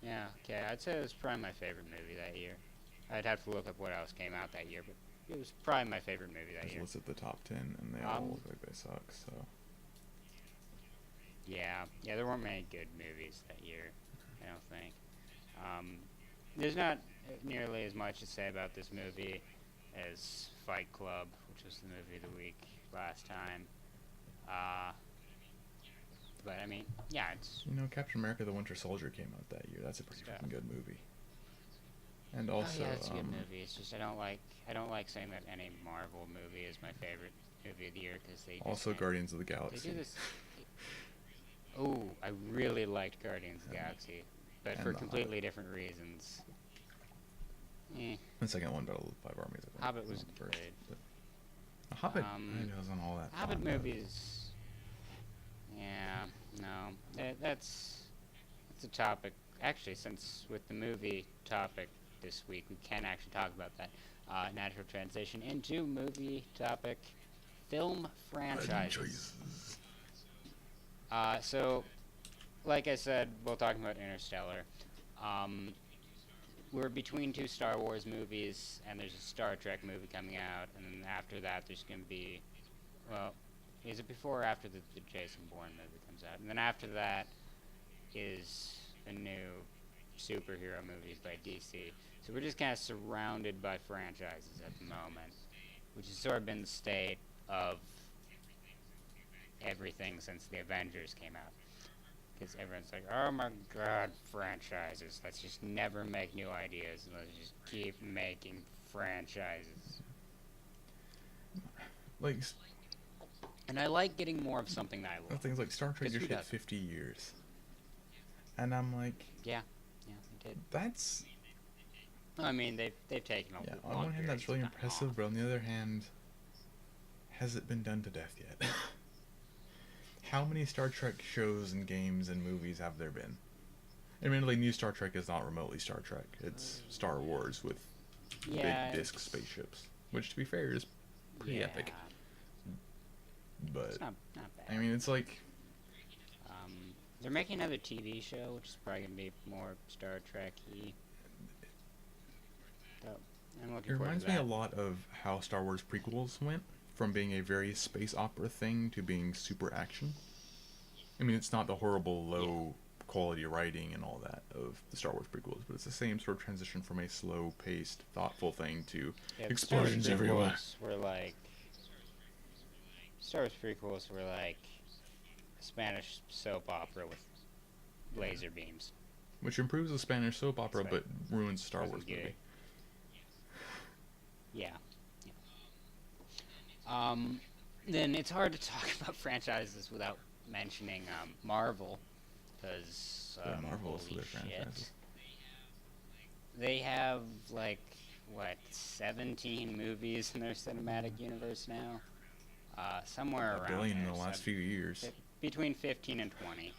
Yeah, okay. I'd say it was probably my favorite movie that year. I'd have to look up what else came out that year, but it was probably my favorite movie that Just year. listed the top 10, and they all look like they suck. So Yeah, there weren't many good movies that year, I don't think. There's not nearly as much to say about this movie as Fight Club, which was the movie of the week last time. But I mean, yeah, it's Captain America: The Winter Soldier came out that year. That's a pretty Stuff. fucking good movie. And also, yeah, it's a good movie. It's just I don't like saying that any Marvel movie is my favorite movie of the year because they just also kinda- Guardians of the They Galaxy. do this. Oh, I really liked Guardians of the Galaxy, but and for The completely different reasons. The second one, Battle of the Five Armies. I think, Hobbit was not the first, good. but The Hobbit. Um, wasn't all that. Hobbit fun, but movies. Yeah, no, that's a topic. Actually, since with the movie topic this week, we can actually talk about that. Natural transition into movie topic, film Bad franchises. choices. So, like I said, we're talking about Interstellar. We're between two Star Wars movies, and there's a Star Trek movie coming out, and then after that there's going to be, well, is it before or after the Jason Bourne movie comes out? And then after that is a new superhero movies by DC. So we're just kind of surrounded by franchises at the moment, which has sort of been the state of everything since the Avengers came out. Because everyone's like, oh my god, franchises. Let's just never make new ideas. Let's just keep making franchises. Like, And I like getting more of something that I love. things like Star Trek 'Cause just who hit doesn't? 50 years. And I'm like, Yeah, they did. that's... I mean, they've taken a Yeah, long on one hand, periods that's really of time impressive, off. but on the other hand, has it been done to death yet? How many Star Trek shows and games and movies have there been? Admittedly, new Star Trek is not remotely Star Trek. It's Star Wars with Yeah, big disc spaceships, which, to be fair, is pretty epic. But It's not bad. I mean, it's like, They're making another TV show, which is probably gonna be more Star Trek-y. So I'm looking it forward reminds to me that. a lot of how Star Wars prequels went, from being a very space opera thing to being super action. I mean, it's not the horrible low quality writing and all that of the Star Wars prequels, but it's the same sort of transition from a slow-paced, thoughtful thing to Yeah, explosions Star Wars everywhere. prequels were like Star Wars prequels were like a Spanish soap opera with laser beams. Which improves the Spanish soap opera, That's but right. ruins Star Wasn't Wars good. movie. Yeah. Then it's hard to talk about franchises without mentioning Marvel, because Yeah, Marvel's holy their shit. franchises. They have like what 17 movies in their cinematic universe now, somewhere A around billion in there, the last few years. between 15 and 20.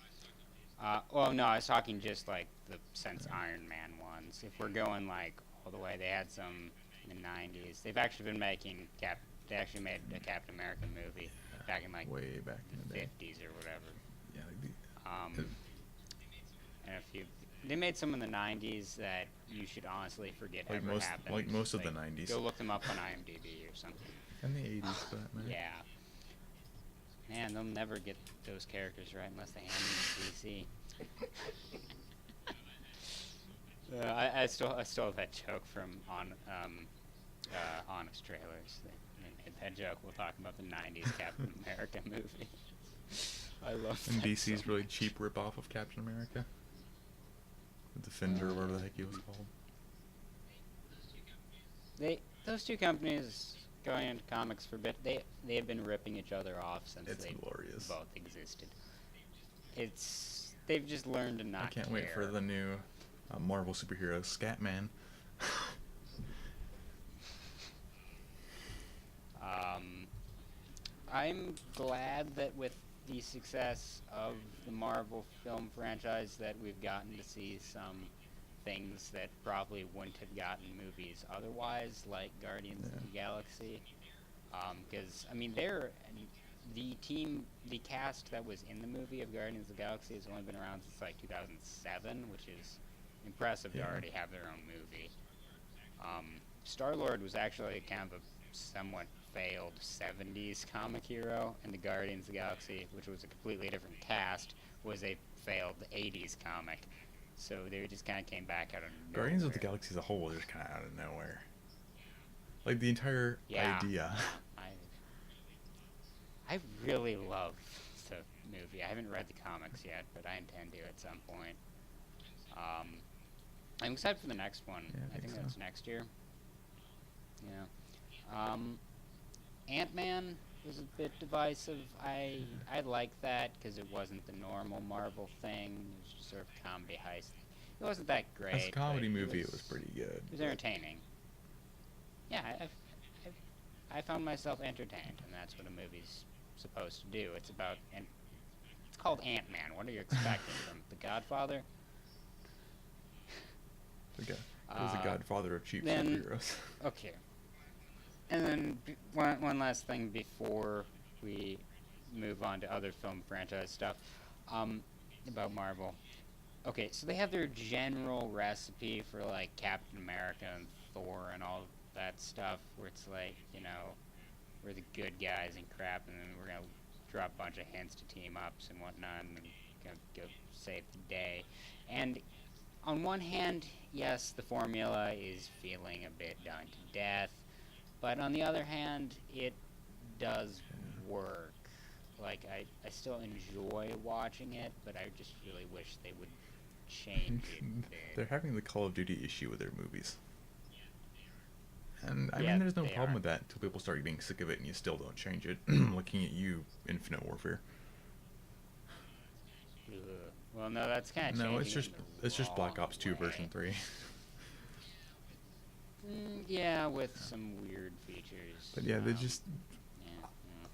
Well, no, I was talking just like the since Iron Man ones. If we're going like all the way, they had some in the 90s. They've actually been making They actually made a Captain America movie back in like Way back in the day. 50s or whatever. Yeah, And a few. They made some in the 90s that you should honestly forget like ever most, happened. like most of the 90s. Go look them up on IMDb or something. And the 80s, for that matter. Yeah. Man, they'll never get those characters right unless they hand them to DC. I still have that joke from Honest Trailers. They made that joke. We'll talk about the 90s Captain America movie. I love And that DC's so really much. cheap ripoff of Captain America. The Defender, or whatever the heck he was called. Those two companies going into comics for a bit, they have been ripping each other off since It's they glorious. both existed. They've just learned to not I can't wait for care. the new Marvel superhero, Scatman. I'm glad that with the success of the Marvel film franchise that we've gotten to see some things that probably wouldn't have gotten movies otherwise, like Guardians of the Galaxy. Because, I mean, the cast that was in the movie of Guardians of the Galaxy has only been around since like 2007, which is impressive to already have their own movie. Star-Lord was actually kind of a somewhat failed 70s comic hero, and the Guardians of the Galaxy, which was a completely different cast, was a failed 80s comic. So they just kind of came back out of nowhere. Guardians of the Galaxy as a whole was just kind of out of nowhere. Like, the entire idea. I really love the movie. I haven't read the comics yet, but I intend to at some point. I'm excited for the next one. Yeah, I I think think so. that's next year. Yeah. Ant-Man was a bit divisive. I like that because it wasn't the normal Marvel thing. It was just sort of comedy heist. It wasn't that great. As a comedy but movie, it was pretty good. It was entertaining. Yeah, I found myself entertained, and that's what a movie's supposed to do. It's about, and it's called Ant-Man. What are you expecting from The Godfather? He was the godfather of cheap then- superheroes. Okay. And then one last thing before we move on to other film franchise stuff about Marvel. Okay, so they have their general recipe for like Captain America and Thor and all that stuff, where it's like, you know, we're the good guys and crap, and then we're gonna drop a bunch of hints to team ups and whatnot, and then go save the day. And on one hand, yes, the formula is feeling a bit done to death, but on the other hand, it does work. Like, I still enjoy watching it, but I just really wish they would change it a bit. They're having the Call of Duty issue with their movies. And I Yeah, mean, there's no they problem are. with that until people start getting sick of it and you still don't change it. Looking at you, Infinite Warfare. Ugh. Well, no, that's kind of No, changing it's just the Black wrong Ops 2 way. version 3. Yeah, with some weird features. But yeah, they just Yeah,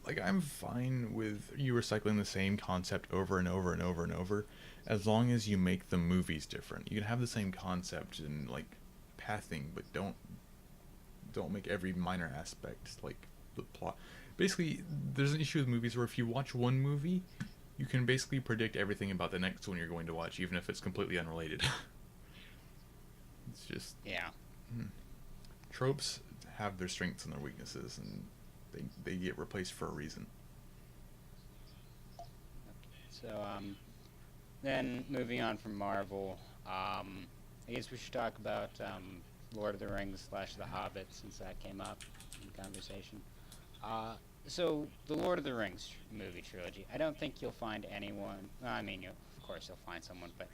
like, I'm fine with you recycling the same concept over and over and over and over, as long as you make the movies different. You can have the same concept and like pathing, but don't make every minor aspect like the plot. Basically, there's an issue with movies where if you watch one movie, you can basically predict everything about the next one you're going to watch, even if it's completely unrelated. It's just yeah. tropes have their strengths and their weaknesses, and they get replaced for a reason. So, then moving on from Marvel, I guess we should talk about Lord of the Rings / The Hobbit, since that came up in conversation. So the Lord of the Rings movie trilogy, I don't think you'll find anyone. Well, I mean, of course you'll find someone, but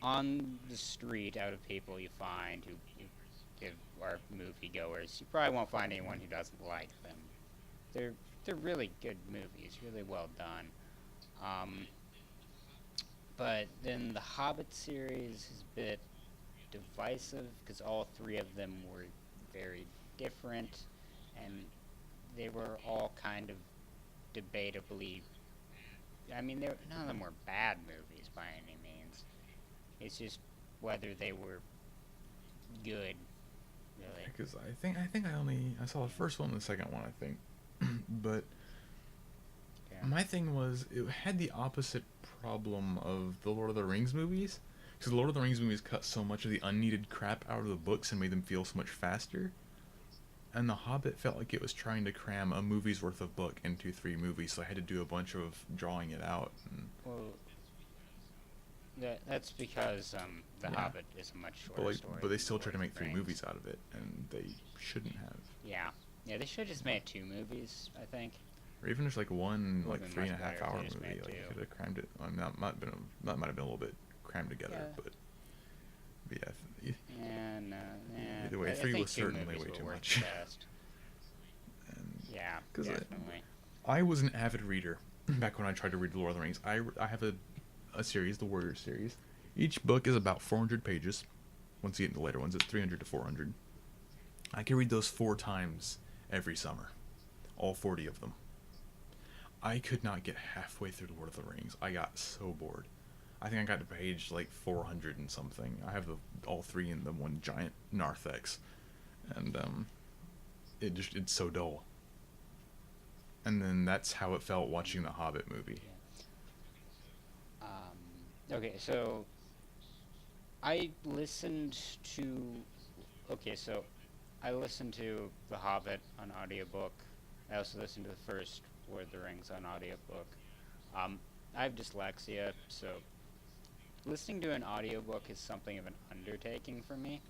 on the street, out of people you find who are moviegoers, you probably won't find anyone who doesn't like them. They're really good movies, really well done. But then the Hobbit series is a bit divisive because all three of them were very different, and they were all kind of debatably. I mean, none of them were bad movies by any means. It's just whether they were good, really. Because I saw the first one and the second one, I think. But Yeah. my thing was, it had the opposite problem of the Lord of the Rings movies. Because the Lord of the Rings movies cut so much of the unneeded crap out of the books and made them feel so much faster. And The Hobbit felt like it was trying to cram a movie's worth of book into 3 movies, so I had to do a bunch of drawing it out. And Well, that's because The Yeah. Hobbit is a much shorter story. but they than still Lord tried to of make the 3 Rings. movies out of it, and they shouldn't have. Yeah, they should have just made 2 movies, I think. Or even just like one, Would've like been 3.5 much better if hour they just movie. made Like, you 2. could have crammed it. I mean, that might have been a little bit crammed together, Yeah. but yeah. Yeah, no, yeah. Either way, I 3 think was 2 certainly movies way were too worth much. the best. And Yeah, 'cause definitely. I was an avid reader back when I tried to read The Lord of the Rings. I have a series, the Warrior series. Each book is about 400 pages. Once you get into the later ones, it's 300 to 400. I can read those 4 times every summer. All 40 of them. I could not get halfway through The Lord of the Rings. I got so bored. I think I got to page like 400 and something. I have all 3 in the one giant narthex. And it's so dull. And then that's how it felt watching the Hobbit movie. Okay, so I listened to. Okay, so I listened to The Hobbit on audiobook. I also listened to the first Lord of the Rings on audiobook. I have dyslexia, so listening to an audiobook is something of an undertaking for me.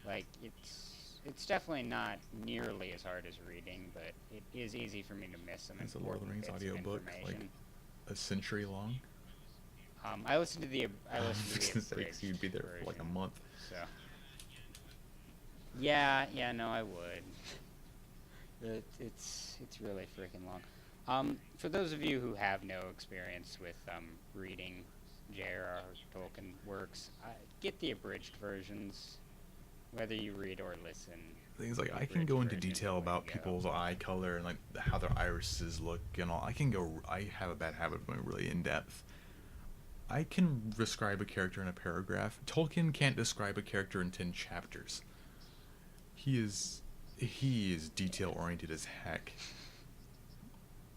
Like, it's definitely not nearly as hard as reading, but it is easy for me to miss some Is the Lord of the important Rings bits of audiobook like information. a century long? I listened to the Because abridged you'd be there for like a version, month. So. Yeah, no, I would. It's really freaking long. For those of you who have no experience with reading J.R.R. Tolkien works, get the abridged versions, whether you read or listen. Things like, The I can go abridged into version is detail the way about to go. people's eye color and like how their irises look and all. I have a bad habit of going really in depth. I can describe a character in a paragraph. Tolkien can't describe a character in 10 chapters. He is detail oriented as heck.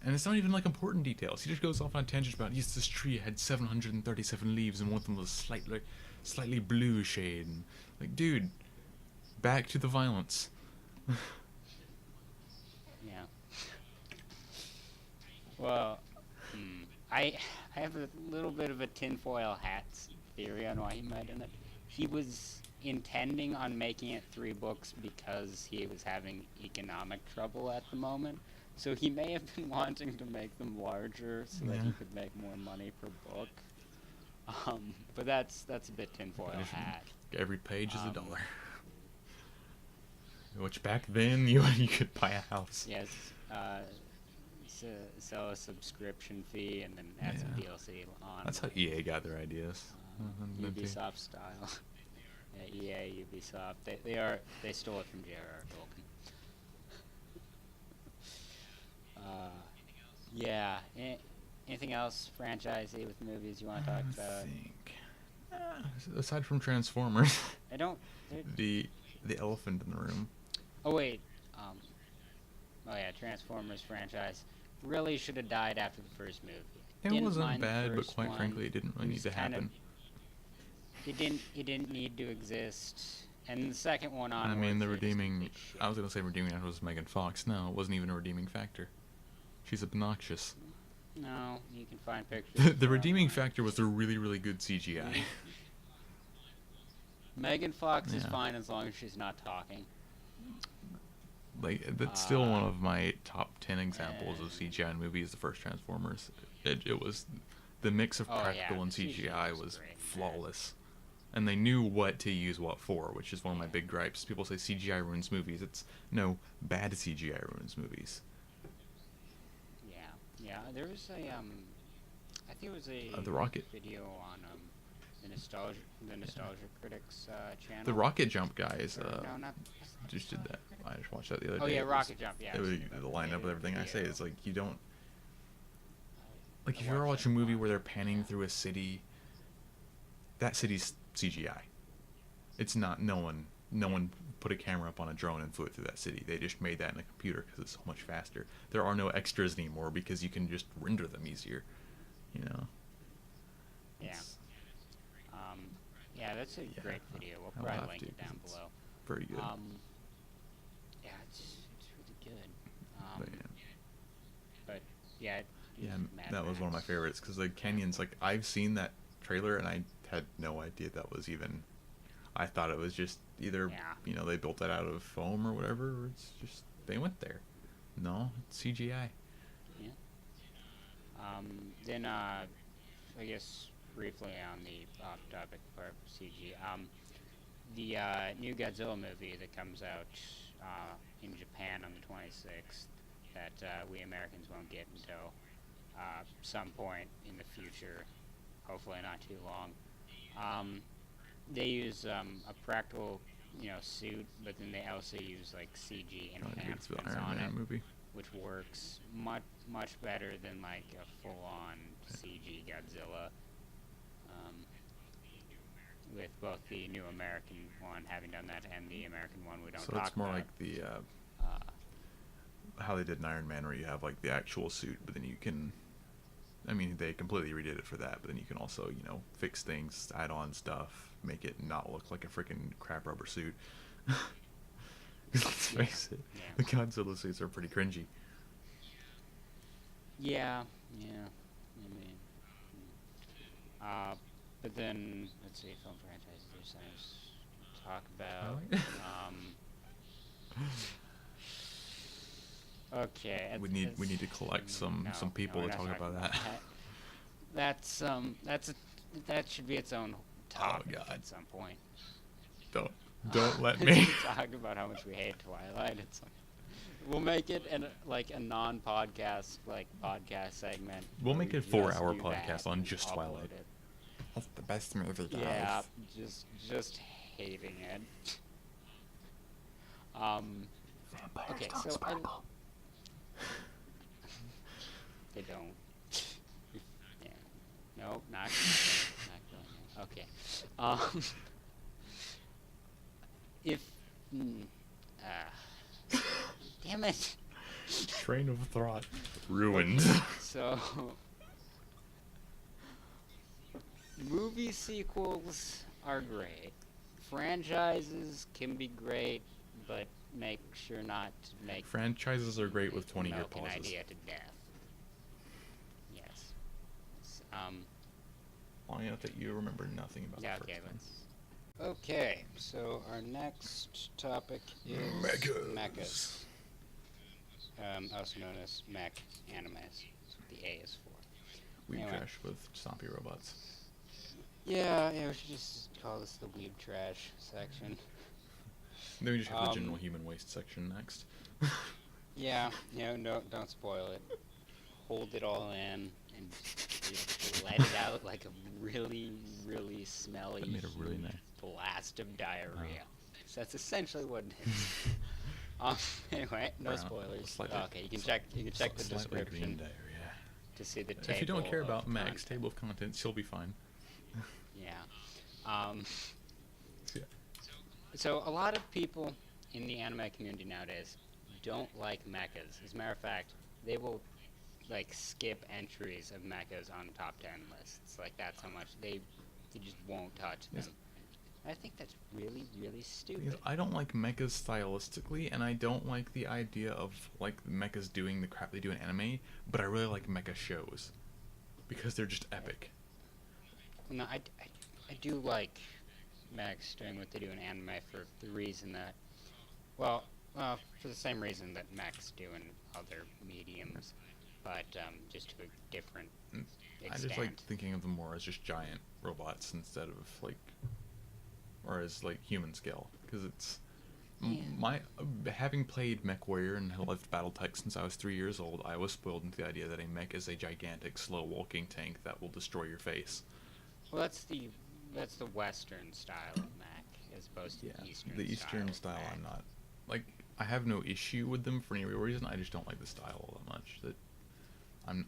And it's not even like important details. He just goes off on a tangent about, yes, this tree had 737 leaves and one of them was slightly blue shade. And, like, dude, back to the violence. Yeah. Well, I have a little bit of a tinfoil hat theory on why he might end up he was intending on making it 3 books because he was having economic trouble at the moment. So he may have been wanting to make them larger so that he could make more money per book. But that's a bit tinfoil hat. Every page is $1. Which back then you could buy a house. Yes. Sell a subscription fee and then add some DLC on. That's how EA got their ideas. Ubisoft style. Yeah, EA, Ubisoft. They stole it from J.R.R. Tolkien. Yeah. Anything else franchisey with movies you want to talk about? Aside from Transformers, I don't. the elephant in the room. Oh wait. Oh yeah, Transformers franchise really should have died after the first movie. It wasn't bad, but quite frankly, it didn't really need to happen. It didn't need to exist. And the second one on. I mean, the redeeming. I was gonna say redeeming factor was Megan Fox. No, it wasn't even a redeeming factor. She's obnoxious. No, you can find pictures. The redeeming factor was the really, really good CGI. Megan Fox is fine as long as she's not talking. Like, that's still one of my top 10 examples of CGI in movies. The first Transformers. It was the mix of practical and CGI was flawless, and they knew what to use what for, which is one of my big gripes. People say CGI ruins movies. It's no, bad CGI ruins movies. Yeah, there was a I think it was a the Rocket video on the nostalgia critics channel. The Rocket Jump guys no, not just did that. I just watched that the other day. Oh yeah, Rocket Jump. Yeah. The lineup with everything I say is like you don't like if you ever watch a movie where they're panning through a city. That city's CGI. It's not. No one put a camera up on a drone and flew it through that city. They just made that in a computer because it's so much faster. There are no extras anymore because you can just render them easier. You know. Yeah. Yeah, that's a great video. We'll probably link it down below. Pretty good. Yeah, it's really good. But yeah. That was one of my favorites because the canyons. Like I've seen that trailer and I had no idea that was even. I thought it was just either they built that out of foam or whatever. Or it's just they went there. No, it's CGI. Yeah. Then I guess briefly on the off-topic part of CG. The new Godzilla movie that comes out in Japan on the 26th that we Americans won't get until some point in the future, hopefully not too long. They use a practical, suit, but then they also use like CG enhancements on it, movie. Which works much better than like a full-on CG Godzilla. With both the new American one having done that and the American one we don't talk about. So it's more like the how they did in Iron Man, where you have like the actual suit, but then you can. I mean, they completely redid it for that, but then you can also, fix things, add on stuff, make it not look like a freaking crap rubber suit. Let's face it, the Godzilla suits are pretty cringy. Yeah. I mean, but then let's see, film franchises. There's things to talk about. Okay. We need to collect some people to talk about that. That should be its own topic at some point. Don't let me talk about how much we hate Twilight. It's like, we'll make it a non-podcast podcast segment. We'll make a 4-hour podcast on just Twilight. That's the best movie, guys. Yeah, just hating it. Okay, so sparkle. They don't. Yeah. No, not going. Okay. Damn it. Train of thought ruined. So, movie sequels are great. Franchises can be great, but make sure not to make. Franchises are great with 20-year pauses. An idea to death. Yes. Long enough that you remember nothing about yeah, the first okay, one. Okay, so our next topic is Mechas. mechas, also known as Mech Animes. That's what the A is for. Weeb Anyway. trash with zombie robots. Yeah, we should just call this the weeb trash section. Then we just have the general human waste section next. Yeah, no, don't spoil it. Hold it all in and just let it out like a really, really smelly That made a really nice blast of diarrhea. So that's essentially what it is. Anyway, no Brown, spoilers. slightly- Okay, you can check the slightly green description diarrhea. to see the table. If you don't care of about Max, content. table of contents, you'll be fine. Yeah. Yeah. So a lot of people in the anime community nowadays don't like mechas. As a matter of fact, they will like skip entries of mechas on top 10 lists. Like that's how much they just won't touch them. Yes. I think that's really, really stupid. Because I don't like mechas stylistically, and I don't like the idea of like mechas doing the crap they do in anime, but I really like mecha shows because they're just epic. No, I do like mechs doing what they do in anime for the reason that, well, for the same reason that mechs do in other mediums, but just to a different I extent. just like thinking of them more as just giant robots instead of like, or as like human scale, because it's my having played Mech Warrior and lived BattleTech since I was 3 years old. I was spoiled into the idea that a mech is a gigantic, slow-walking tank that will destroy your face. Well, that's the Western style of mech, as opposed to the Eastern. The Eastern style, of mech. I'm not like. I have no issue with them for any real reason. I just don't like the style all that much.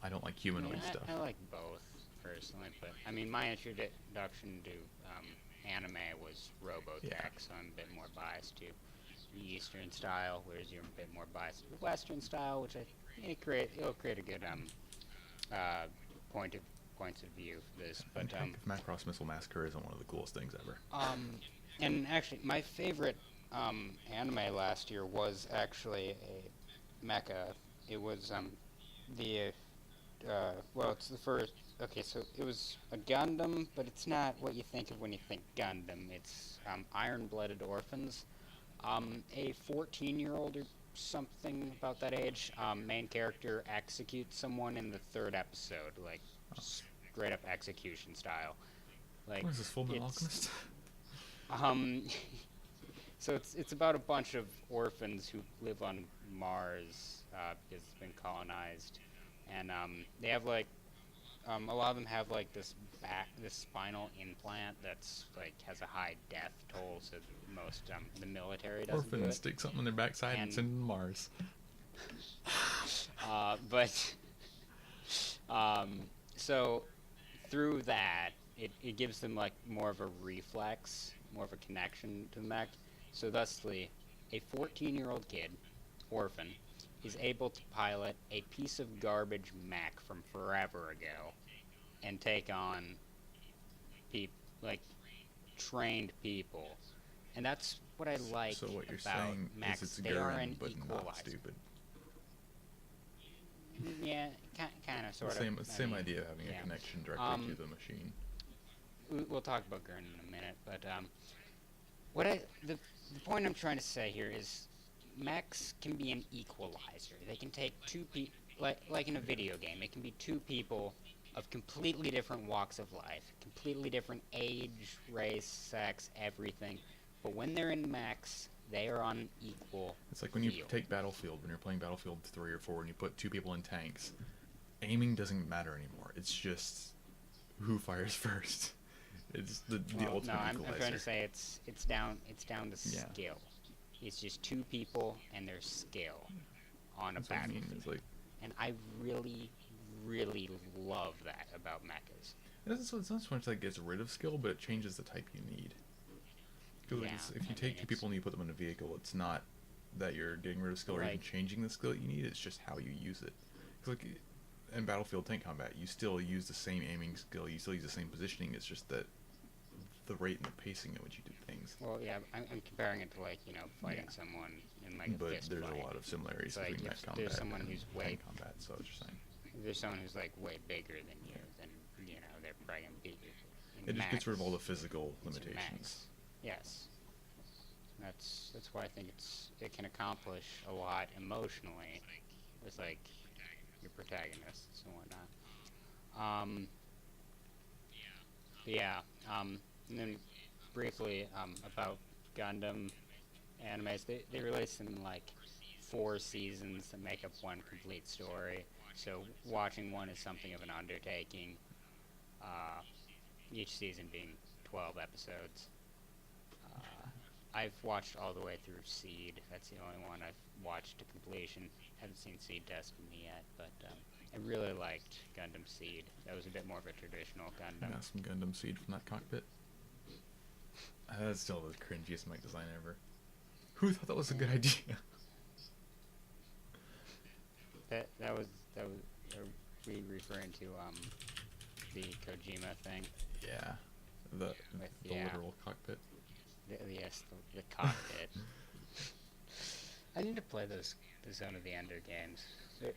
I don't like humanoid stuff. I like both personally, but I mean, my introduction to anime was Robotech, so I'm a bit more biased to the Eastern style, whereas you're a bit more biased to the Western style, which it'll create a good points of view for this. But If Macross Missile Massacre isn't one of the coolest things ever. and actually, my favorite anime last year was actually a mecha. It was it's the first. Okay, so it was a Gundam, but it's not what you think of when you think Gundam. It's Iron-Blooded Orphans. A 14-year-old or something about that age, main character executes someone in the third episode, like straight up execution style. Like, What is this, Full Metal Alchemist? So it's about a bunch of orphans who live on Mars because it's been colonized, and they have like a lot of them have like this spinal implant that's like has a high death toll, so most the military doesn't do Orphans it. stick something in their backside and send them to Mars. So through that, it gives them like more of a reflex, more of a connection to the mech. So thusly, a 14-year-old kid, orphan, is able to pilot a piece of garbage mech from forever ago and take on trained people. And that's what I like So what you're about saying mechs. is it's They are Gurren, an but not equalizer. stupid. Yeah, kind of, sort of. Same idea of having yeah. a connection directly to the machine. We'll talk about Gurren in a minute, but the point I'm trying to say here is mechs can be an equalizer. They can take two people, like in a video game, it can be two people of completely different walks of life, completely different age, race, sex, everything. But when they're in mechs, they are on an equal It's like when you field. take Battlefield, when you're playing Battlefield 3 or 4 and you put two people in tanks, aiming doesn't matter anymore. It's just who fires first. It's the ultimate No, I'm equalizer. trying to say it's down to Yeah. skill. It's just two people and their skill on a That's what I mean. battlefield. It's like, And I really, really love that about mechas. it's not so much that it gets rid of skill, but it changes the type you need. Because Yeah, if you take two people and you put them in a vehicle, it's not that you're getting rid of skill or even Like- changing the skill that you need. It's just how you use it. 'Cause like in Battlefield tank combat, you still use the same aiming skill. You still use the same positioning. It's just that the rate and the pacing at which you do things. Well, yeah, I'm comparing it to fighting Yeah. someone in like a But fist there's fight. a lot of similarities It's like between if that combat there's someone and who's way- tank combat. So I was just saying. If there's someone who's like way bigger than you, then they're probably gonna beat you. In It just gets rid of all the mechs, physical these are limitations. mechs. Yes. That's why I think it can accomplish a lot emotionally with like your protagonists and whatnot. But yeah. And then briefly about Gundam animes. They release them in like 4 seasons that make up one complete story. So watching one is something of an undertaking. Each season being 12 episodes. I've watched all the way through Seed. That's the only one I've watched to completion. Haven't seen Seed Destiny yet, but I really liked Gundam Seed. That was a bit more of a traditional Gundam. Got some Gundam Seed from that cockpit. That's still the cringiest mech design ever. Who thought that was a good idea? That was are we referring to the Kojima thing? Yeah, the yeah. literal cockpit. Yes, the cockpit. I need to play the Zone of the Ender games.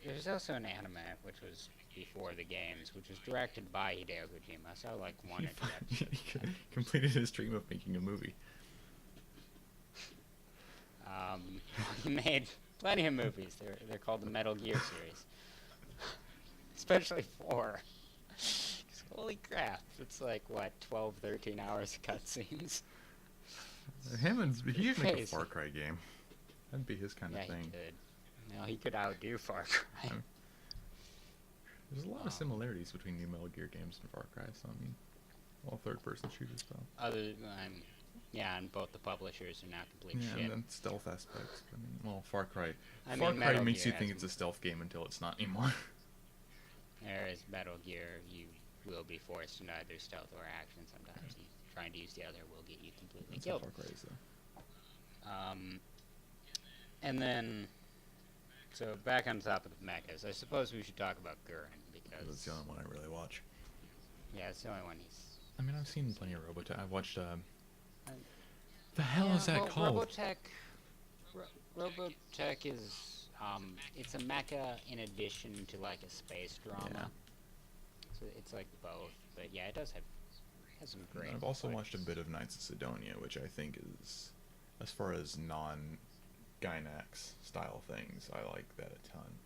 There's also an anime which was before the games, which was directed by Hideo Kojima. So I like one or two episodes. He completed his dream of making a movie. He made plenty of movies. They're called the Metal Gear series, especially 4. Holy crap! It's like what 12, 13 hours of cutscenes. He should make a Far Cry game. That'd be his kind of thing. He could. No, he could outdo Far Cry. There's a lot of similarities between new Metal Gear games and Far Cry, so I mean, all third-person shooters, though. Other than, and both the publishers are now complete shit. Yeah, and then stealth aspects. I mean, well, Far Cry Metal makes Gear you think it's a stealth game until it's not anymore. Whereas Metal Gear, you will be forced into either stealth or action sometimes. And trying to use the other will get you completely killed. Far Cry is, though. And then, so back on top of the mechas, I suppose we should talk about Gurren, because That's the only one I really watch. Yeah, it's the only one he's... I mean, I've seen plenty of Robotech. I've watched, the hell is that called? Robotech is, it's a mecha in addition to, like, a space drama. Yeah. So it's, like, both. But, yeah, it has some great... I've also watched a bit of Knights of Sidonia, which I think is, as far as non-Gynax style things, I like that a ton.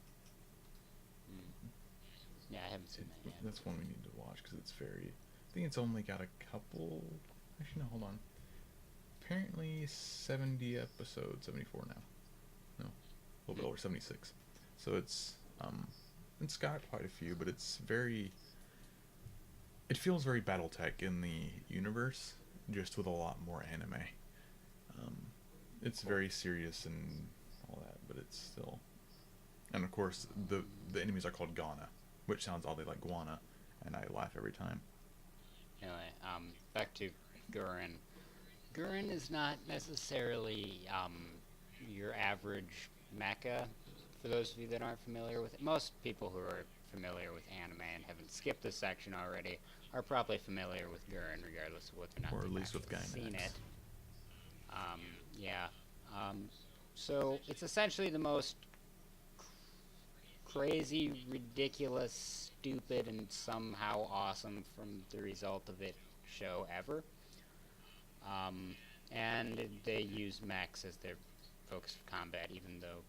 Yeah, I haven't seen that yet. That's one we need to watch, because it's very... I think it's only got a couple... Actually, no, hold on. Apparently 70 episodes, 74 now. No, a little bit over 76. So it's got quite a few, but it's very... It feels very Battletech in the universe, just with a lot more anime. It's very serious and all that, but it's still... And of course, the enemies are called Ghana, which sounds oddly like guana, and I laugh every time. Anyway, back to Gurren. Gurren is not necessarily your average mecha, for those of you that aren't familiar with it. Most people who are familiar with anime and haven't skipped this section already are probably familiar with Gurren, regardless of whether or not Or at least with seen Gynax. it. Yeah. So it's essentially the most crazy, ridiculous, stupid, and somehow awesome from the result of it show ever. And they use mechs as their focus of combat, even though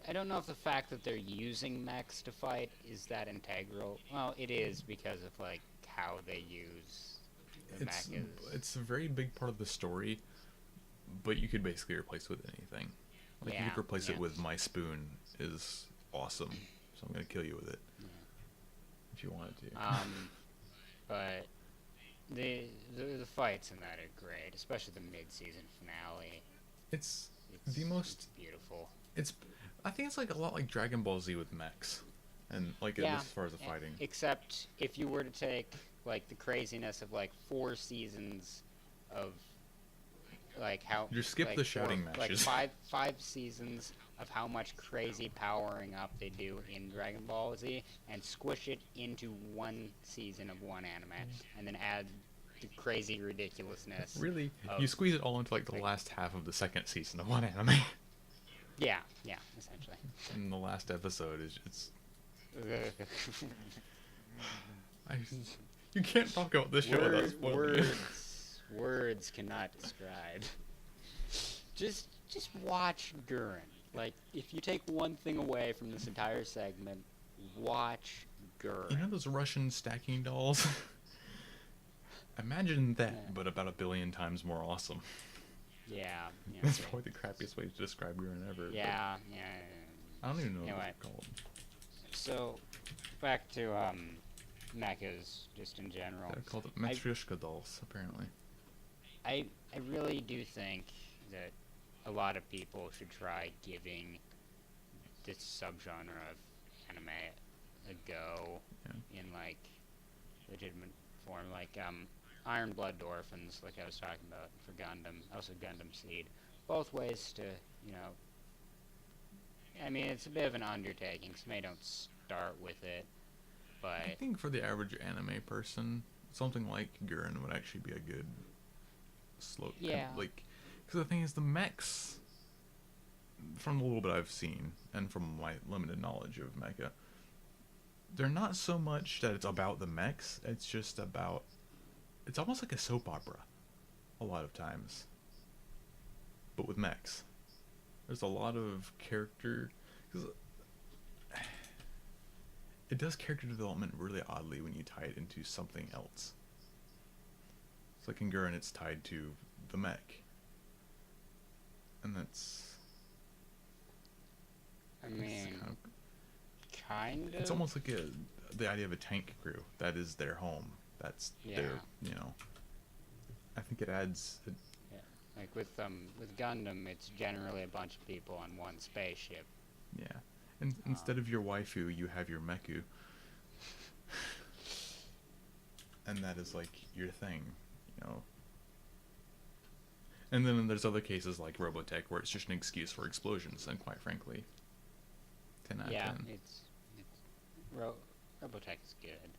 I don't know if the fact that they're using mechs to fight is that integral. Well, it is because of like how they use the mechs. It's a very big part of the story, but you could basically replace it with anything. Like you could replace it with my spoon is awesome, so I'm gonna kill you with it if you wanted to. But the fights in that are great, especially the mid-season finale. It's the most beautiful. I think it's like a lot like Dragon Ball Z with mechs, and like as far as the fighting. Except if you were to take like the craziness of like 4 seasons of like how you skip like the shouting matches. Like five seasons of how much crazy powering up they do in Dragon Ball Z, and squish it into 1 season of one anime, and then add the crazy ridiculousness. Really, you squeeze it all into like the last half of the 2nd season of one anime. Yeah, essentially. And the last episode is it's. You can't talk about this show without spoiling it. Words cannot describe. Just watch Gurren. Like, if you take one thing away from this entire segment, watch Gurren. You know those Russian stacking dolls? Imagine that, Yeah. but about 1 billion times more awesome. Yeah. That's probably the crappiest way to describe Gurren ever. Yeah. I don't even know Anyway. what it's called. So, back to mechas, just in general. They're called Matryoshka dolls, apparently. I really do think that a lot of people should try giving this subgenre of anime a go in, like, legitimate form. Like, Iron Blood Orphans, like I was talking about for Gundam, also Gundam Seed. Both ways to, you know... I mean, it's a bit of an undertaking, so maybe don't start with it, but... I think for the average anime person, something like Gurren would actually be a good slow... Yeah. Like, because the thing is, the mechs, from the little bit I've seen, and from my limited knowledge of Mecha, they're not so much that it's about the mechs, it's just about... It's almost like a soap opera, a lot of times. But with mechs. There's a lot of character... Cause it does character development really oddly when you tie it into something else. It's like in Gurren, it's tied to the mech. And that's... I mean, kind of. It's almost like the idea of a tank crew. That is their home. That's their, you know... I think it adds... Like with Gundam, it's generally a bunch of people on one spaceship. Yeah. And instead of your waifu, you have your meku. And that is like your thing, you know. And then there's other cases like Robotech where it's just an excuse for explosions, and quite frankly, 10 out of 10. Yeah, it's Robotech is good.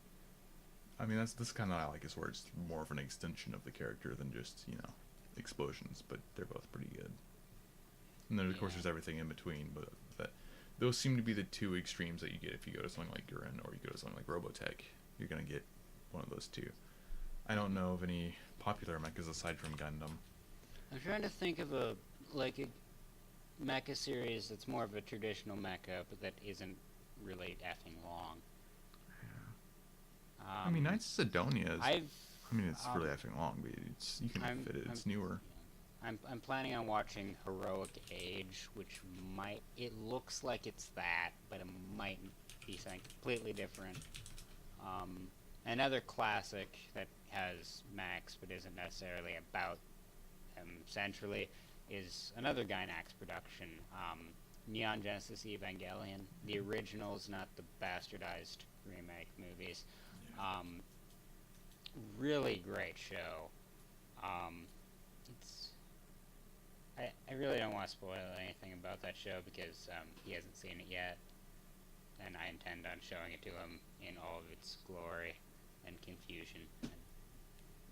I mean, this kind of I like is where it's more of an extension of the character than just, you know, explosions, but they're both pretty good. And then of course there's everything in between, but those seem to be the two extremes that you get if you go to something like Gurren or you go to something like Robotech. You're gonna get one of those two. I don't know of any popular mechas aside from Gundam. I'm trying to think of a mecha series that's more of a traditional mecha, but that isn't really effing long. I mean, Knights of Sidonia is... I mean, it's really effing long, but you can fit it. It's newer. I'm planning on watching Heroic Age, which it looks like it's that, but it might be something completely different. Another classic that has mechs but isn't necessarily about them centrally is another Gainax production, Neon Genesis Evangelion. The originals, not the bastardized remake movies. Really great show. I really don't want to spoil anything about that show because he hasn't seen it yet, and I intend on showing it to him in all of its glory and confusion and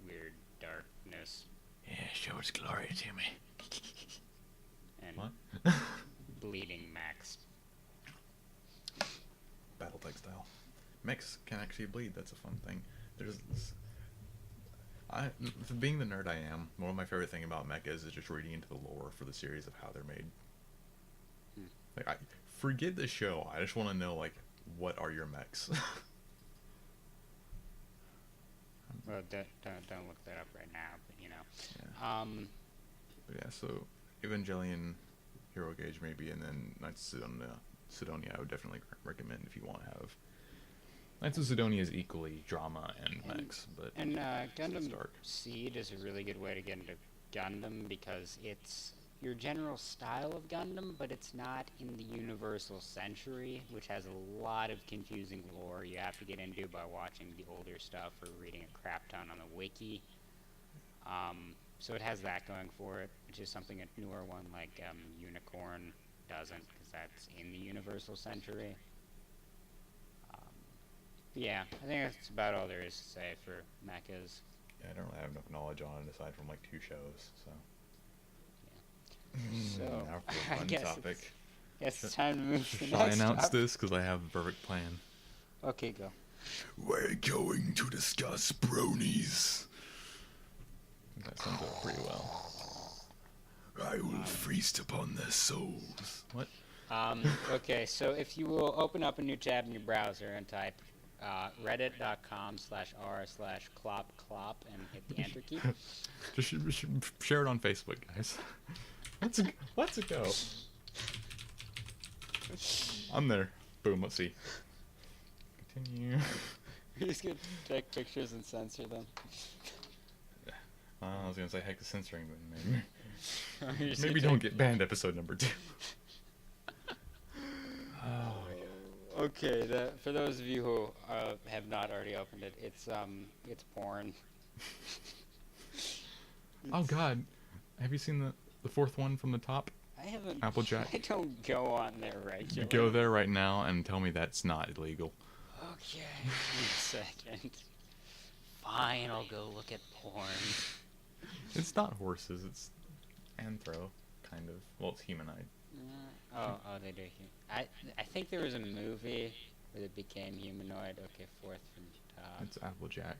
weird darkness. Yeah, show its glory to me. And What? bleeding mechs. Battletech style. Mechs can actually bleed. That's a fun thing. There's being the nerd I am, one of my favorite thing about mechas is just reading into the lore for the series of how they're made. Like, I forget the show. I just want to know, like, what are your mechs? Well, don't look that up right now, but you know. Yeah. But yeah, so Evangelion, Hero Gauge maybe, and then Knights of Sidonia I would definitely recommend if you want to have. Knights of Sidonia is equally drama and mechs, but Gundam dark. Seed is a really good way to get into Gundam because it's your general style of Gundam, but it's not in the Universal Century, which has a lot of confusing lore you have to get into by watching the older stuff or reading a crap ton on the wiki. So it has that going for it, which is something a newer one like Unicorn doesn't, because that's in the Universal Century. Yeah, I think that's about all there is to say for mechas. Yeah, I don't really have enough knowledge on it aside from like 2 shows, so. So, Now for a fun topic. It's time to move to the Shall I next announce topic? this? Because I have a perfect plan. Okay, go. We're going to discuss Bronies. That sums it up pretty well. I will feast upon their souls. What? Okay, so if you will open up a new tab in your browser and type reddit.com/r/clop and hit the enter key. Just share it on Facebook, guys. Let's go. I'm there. Boom. Let's see. Continue. You're just gonna take pictures and censor them. I was gonna say heck, the censoring, but maybe. Or you're just Maybe gonna don't get banned. Episode number 2. Okay, for those of you who have not already opened it, it's porn. Oh God, have you seen the fourth one from the top? I haven't. Applejack. I don't go on there regularly. You go there right now and tell me that's not illegal. Okay, wait a second. Fine, I'll go look at porn. It's not horses. It's anthro, kind of. Well, it's humanoid. Oh, they do. I think there was a movie where they became humanoid. Okay, fourth from top. It's Applejack.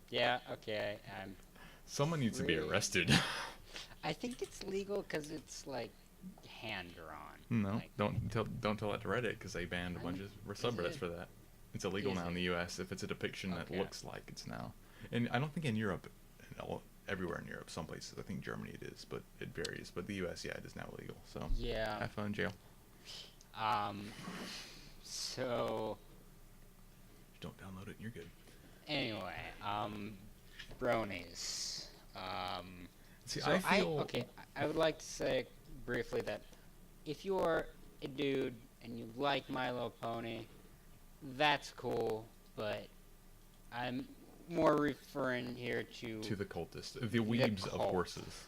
Yeah. Okay. Someone needs to be arrested. I think it's legal because it's like hand drawn. No, like, don't tell that to Reddit because they banned a bunch of subreddits for that. It's illegal now in the U.S. if it's a depiction that looks like it's now. And I don't think in Europe, everywhere in Europe, some places, I think Germany it is, but it varies. But the U.S., yeah, it is now illegal. So yeah. have fun in jail. So. Don't download it. And you're good. Anyway, Bronies. See, So I feel I would like to say briefly that if you're a dude and you like My Little Pony, that's cool, but I'm more referring here to the cultist, the weebs of cult. horses.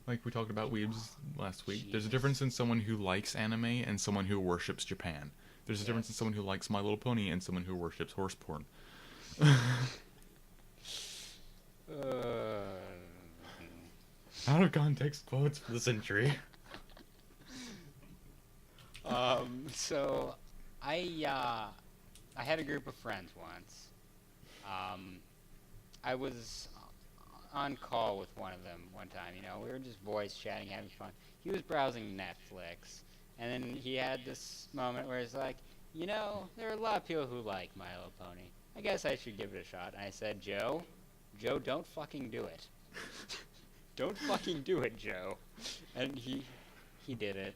Like we talked about weebs last week. Jesus. There's a difference in someone who likes anime and someone who worships Japan. There's a difference in someone who likes My Little Pony and someone who worships horse porn. Out of context quotes for the century. So I had a group of friends once. I was on call with one of them one time. You know, we were just voice chatting, having fun. He was browsing Netflix, and then he had this moment where he's like, you know, there are a lot of people who like My Little Pony. I guess I should give it a shot. And I said, Joe, don't fucking do it. Don't fucking do it, Joe. And he did it.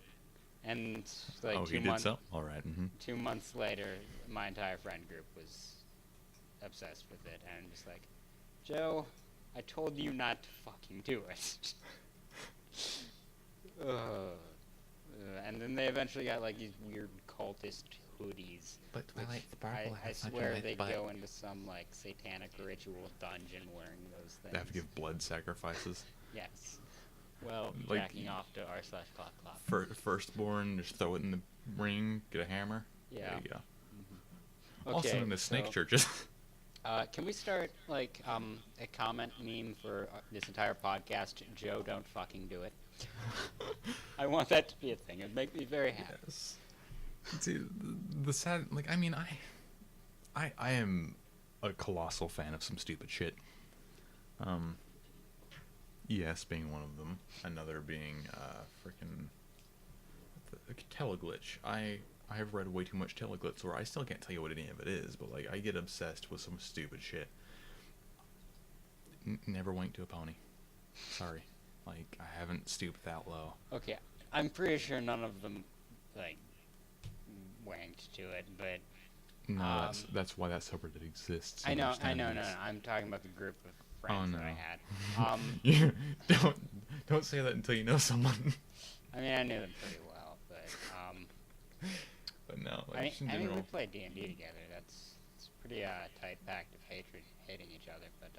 And like 2 months. So? All right. 2 months later, my entire friend group was obsessed with it, and I'm just like, Joe, I told you not to fucking do it. And then they eventually got like these weird cultist hoodies. But Twilight Sparkle I has such a swear nice they butt. go into some like satanic ritual dungeon wearing those things. They have to give blood sacrifices. Yes. Well, Like- jacking off to r/clock. Firstborn, just throw it in the ring, get a hammer. Yeah. There you go. Okay, Also known as snake so- churches. Can we start like a comment meme for this entire podcast? Joe, don't fucking do it. I want that to be a thing. It'd make me very happy. Yes. See, the sad, like, I mean, I am a colossal fan of some stupid shit. Yes, being one of them. Another being, freaking teleglitch. I have read way too much teleglitch, where I still can't tell you what any of it is, but like, I get obsessed with some stupid shit. Never winked to a pony. Sorry. Like, I haven't stooped that low. Okay, I'm pretty sure none of them like wanked to it, but No, that's why that subreddit exists. I know. understand No. this. I'm talking about the group of friends no. that I had. You don't say that until you know someone. I mean, I knew them pretty well, but But no, like, I just in mean, we general. played D&D together. It's pretty tight pact of hatred, hating each other. But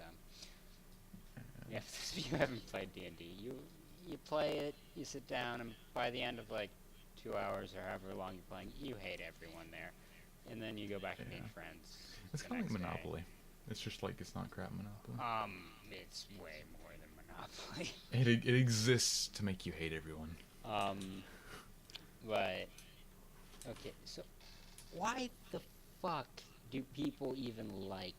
yeah, if you haven't played D&D, you play it, you sit down, and by the end of like 2 hours or however long you're playing, you hate everyone there, and then you go back to being friends. It's the kind of like next day. Monopoly. It's just like it's not crap Monopoly. It's way more than Monopoly. It exists to make you hate everyone. But okay, so why the fuck do people even like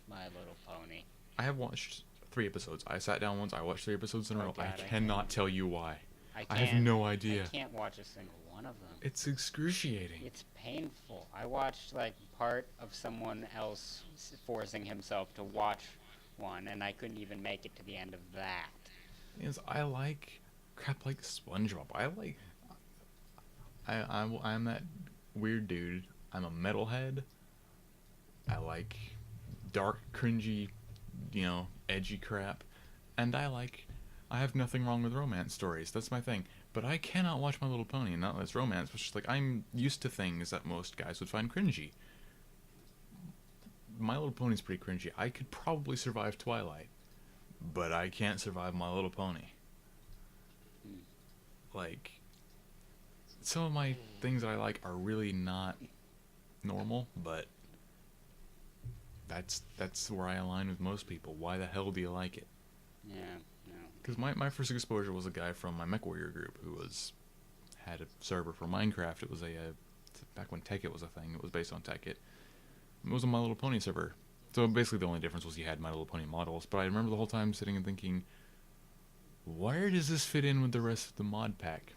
My Little Pony. I have watched 3 episodes. I sat down once. I watched 3 episodes in a row. God, I cannot tell you why. I have can't- no idea. I can't watch a single one of them. It's excruciating. It's painful. I watched like part of someone else forcing himself to watch one, and I couldn't even make it to the end of that. Is I like crap like SpongeBob. I'm that weird dude. I'm a metalhead. I like dark, cringy, edgy crap, and I have nothing wrong with romance stories. That's my thing. But I cannot watch My Little Pony, and not that it's romance, but just like I'm used to things that most guys would find cringy. My Little Pony's pretty cringy. I could probably survive Twilight, but I can't survive My Little Pony. Like, some of my things that I like are really not normal, but that's where I align with most people. Why the hell do you like it? Yeah, no. Because my first exposure was a guy from my Mech Warrior group who had a server for Minecraft. It was back when Tekkit was a thing. It was based on Tekkit. It was a My Little Pony server. So basically the only difference was you had My Little Pony models. But I remember the whole time sitting and thinking, where does this fit in with the rest of the mod pack?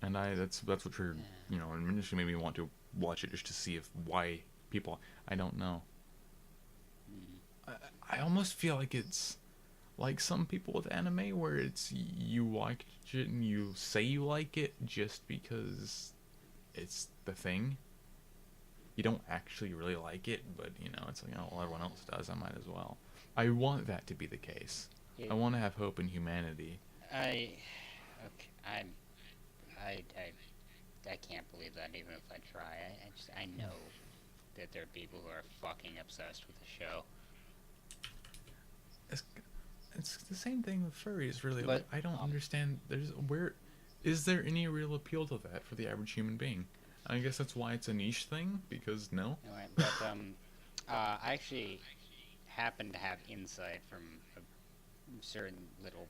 And that's what triggered, and initially made me want to watch it just to see why people. I don't know. I almost feel like it's like some people with anime where it's you watch it and you say you like it just because it's the thing. You don't actually really like it, but it's like, well, everyone else does. I might as well. I want that to be the case. Yeah. I want to have hope in humanity. I can't believe that even if I try. I know that there are people who are fucking obsessed with the show. It's the same thing with furries, really. But, I don't understand. Is there any real appeal to that for the average human being? I guess that's why it's a niche thing, because no. Anyway, but I actually happen to have insight from a certain little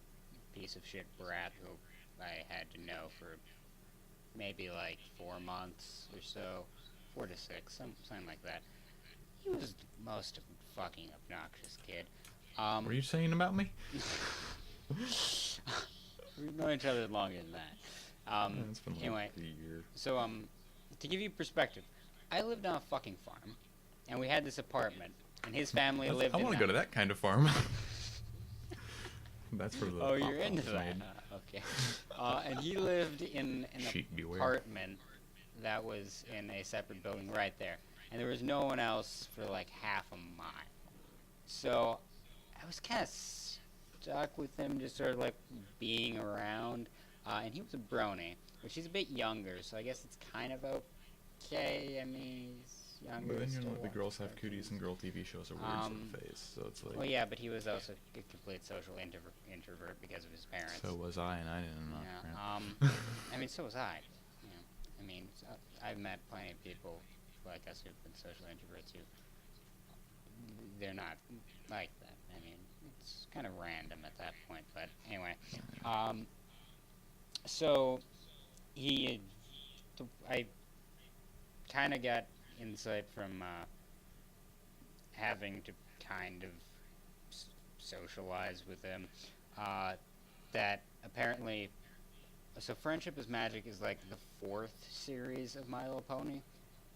piece of shit brat who I had to know for maybe like 4 months or so, 4 to 6, something like that. He was the most fucking obnoxious kid. What are you saying about me? We've known each other longer than that. It's been like Anyway, a year. so to give you perspective, I lived on a fucking farm, and we had this apartment, and his family lived in. I want to go to that kind of farm. That's for the. Oh, you're into pop-ups that? made. Okay. And he lived in an Sheep beware. apartment that was in a separate building right there, and there was no one else for like half a mile. So I was kind of stuck with him, just sort of like being around. And he was a brony, which he's a bit younger, so I guess it's kind of okay. I mean, he's younger. But then still the girls have walks cooties and girl TV shows are weird sort of phase, so it's like. Well, yeah, but he was also a complete social introvert because of his parents. So was I, and I didn't know. Yeah. I mean, so was I. You know, I mean, I've met plenty of people like us who've been social introverts who they're not like that. I mean, it's kind of random at that point. But anyway, so I kind of got insight from having to kind of socialize with him. That apparently, so Friendship is Magic is like the 4th series of My Little Pony,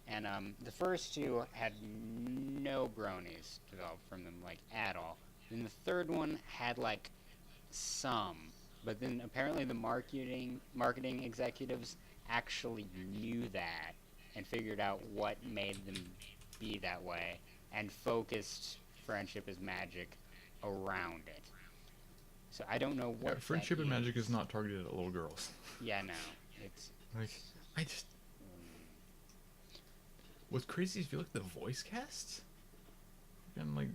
and the first 2 had no bronies developed from them, like, at all. Then the 3rd one had like some, but then apparently the marketing executives actually knew that and figured out what made them be that way and focused Friendship is Magic around it. So I don't know what. Yeah, Friendship and Magic is not targeted at little girls. Yeah, no, it's Like, I just. What's crazy is if you look at the voice casts, and like,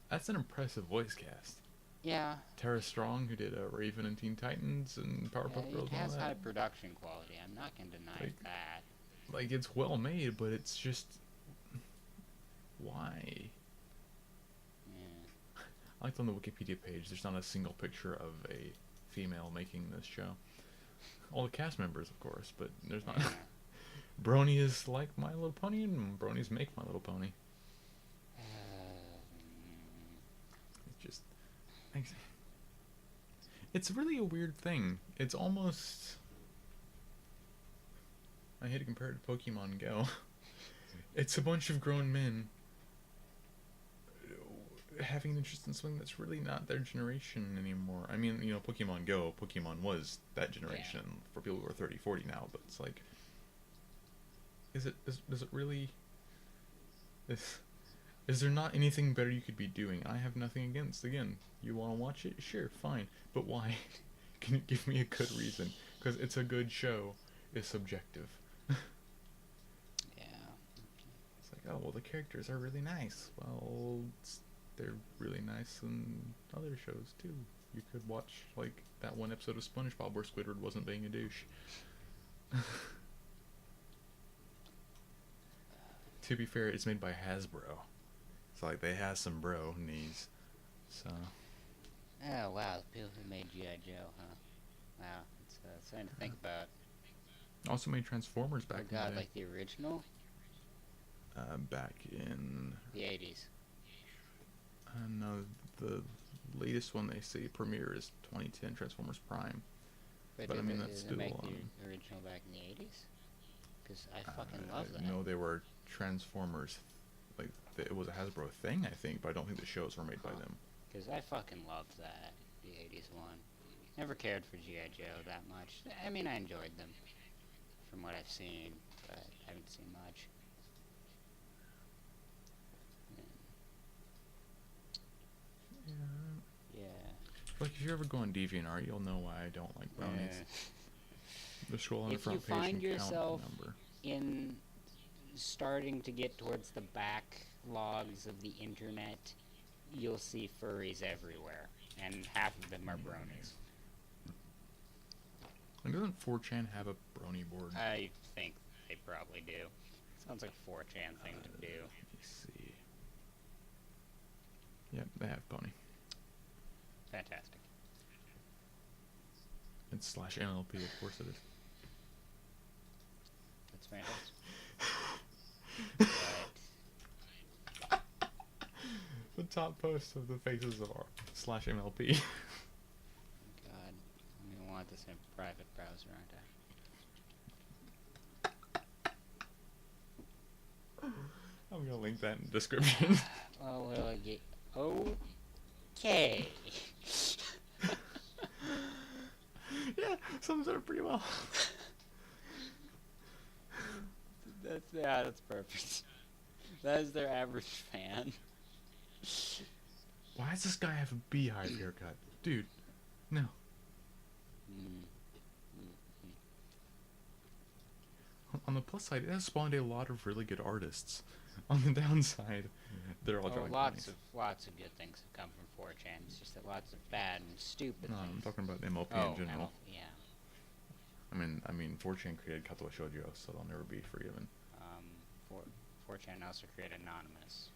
that's an impressive voice cast. yeah. Tara Strong, who did Raven and Teen Titans and Powerpuff Girls It and all has that. high production quality. I'm not gonna deny Like, that. Like, it's well made, but it's just. Why? Yeah. I liked on the Wikipedia page, there's not a single picture of a female making this show. All the cast members, of course, but there's not. Yeah. Brony is like My Little Pony, and Bronies make My Little Pony. It's really a weird thing. It's almost... I hate to compare it to Pokemon Go. It's a bunch of grown men having an interest in something that's really not their generation anymore. I mean, you know, Pokemon Go, Pokemon was that generation for people who are 30, 40 now, but it's like... does it really... Is there not anything better you could be doing? I have nothing against. Again, you want to watch it? Sure, fine. But why? Can you give me a good reason? Because it's a good show. It's subjective. Yeah. It's like, oh, well, the characters are really nice. Well, they're really nice in other shows, too. You could watch, like, that one episode of SpongeBob where Squidward wasn't being a douche. To be fair, it's made by Hasbro. It's like they have some bro knees. So. Oh wow, the people who made G.I. Joe, huh? Wow, it's something to think about. Also made Transformers back in the day. Like the original? Back in... the 80s. No, the latest one they say premiere is 2010 Transformers Prime. But I mean, that's still... Did they make the original back in the 80s? Because I fucking love that. No, they were Transformers. Like, it was a Hasbro thing, I think, but I don't think the shows were made by them. Because I fucking loved that, the 80s one. Never cared for G.I. Joe that much. I mean, I enjoyed them from what I've seen, but I haven't seen much. Yeah. Like, if you ever go on DeviantArt, you'll know why I don't like bronies. The scroll on the front page find and yourself count the number. in starting to get towards the backlogs of the internet, you'll see furries everywhere, and half of them are bronies. And doesn't 4chan have a brony board? I think they probably do. Sounds like a 4chan thing to do. Let me see. Yep, they have pony. Fantastic. It's /NLP, of course it is. That's fantastic. The top post of the faces of our /MLP. God, I'm gonna want this in a private browser, aren't I? I'm gonna link that in the description. Oh, well, I get... Okay. Yeah, sums it up pretty well. That's perfect. That is their average fan. Why does this guy have a beehive haircut? Dude, no. On the plus side, it has spawned a lot of really good artists. On the downside, they're all drawing lots of good things have come from 4chan. It's just that lots of bad and stupid No, things. I'm talking about MLP in general. Yeah. I mean, 4chan created Kato Shoujo, so they'll never be forgiven. 4chan also created Anonymous.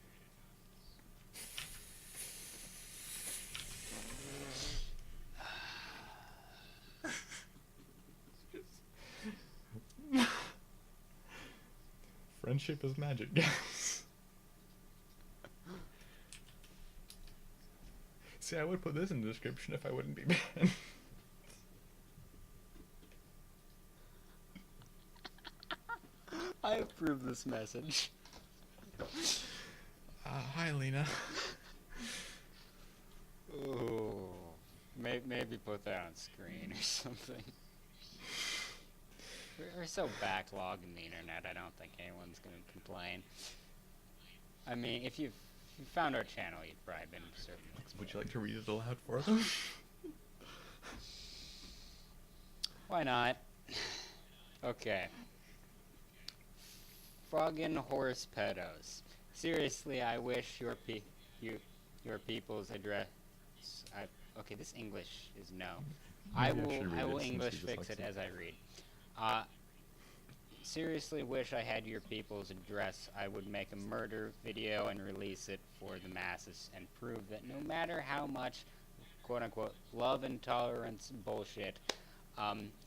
Friendship is magic, guys. See, I would put this in the description if I wouldn't be banned. I approve this message. Hi, Lena. Ooh. Maybe put that on screen or something. We're so backlogged in the internet, I don't think anyone's gonna complain. I mean, if you've found our channel, you've probably been certain. Would you like to read it aloud for them? Why not? Okay. Froggin' horse pedos. Seriously, I wish your people's address. Okay, this English is no. I will English fix it as I read. Seriously wish I had your people's address. I would make a murder video and release it for the masses and prove that no matter how much quote-unquote love and tolerance bullshit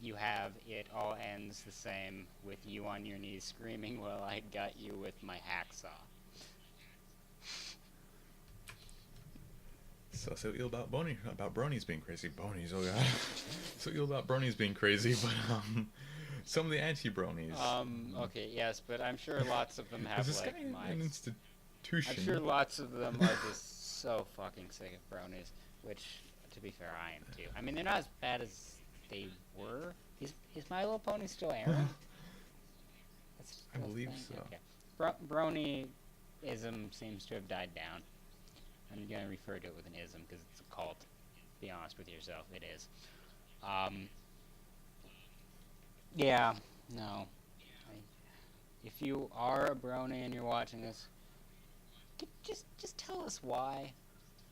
you have, it all ends the same with you on your knees screaming while I got you with my hacksaw. So ill about bronies being crazy. Bronies, oh god. So ill about bronies being crazy, but some of the anti-bronies. Okay, yes, but I'm sure lots of them have Is this like guy my. an institution? I'm sure lots of them are just so fucking sick of bronies, which, to be fair, I am too. I mean, they're not as bad as they were. Is My Little Pony still airing? I believe so. Okay. Bronyism seems to have died down. I'm gonna refer to it with an ism because it's a cult. Be honest with yourself, it is. Yeah, no. If you are a brony and you're watching this, just tell us why.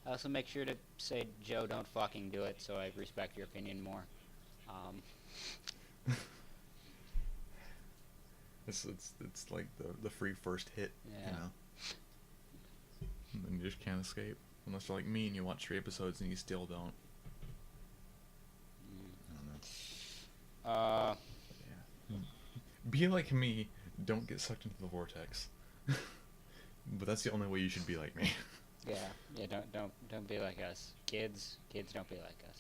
Also, make sure to say, Joe, don't fucking do it, so I respect your opinion more. It's like the free first hit, Yeah. you know. And then you just can't escape unless you're like me and you watch 3 episodes and you still don't. I don't know. Yeah. Be like me. Don't get sucked into the vortex. But that's the only way you should be like me. Yeah. Don't be like us, kids. Kids, don't be like us.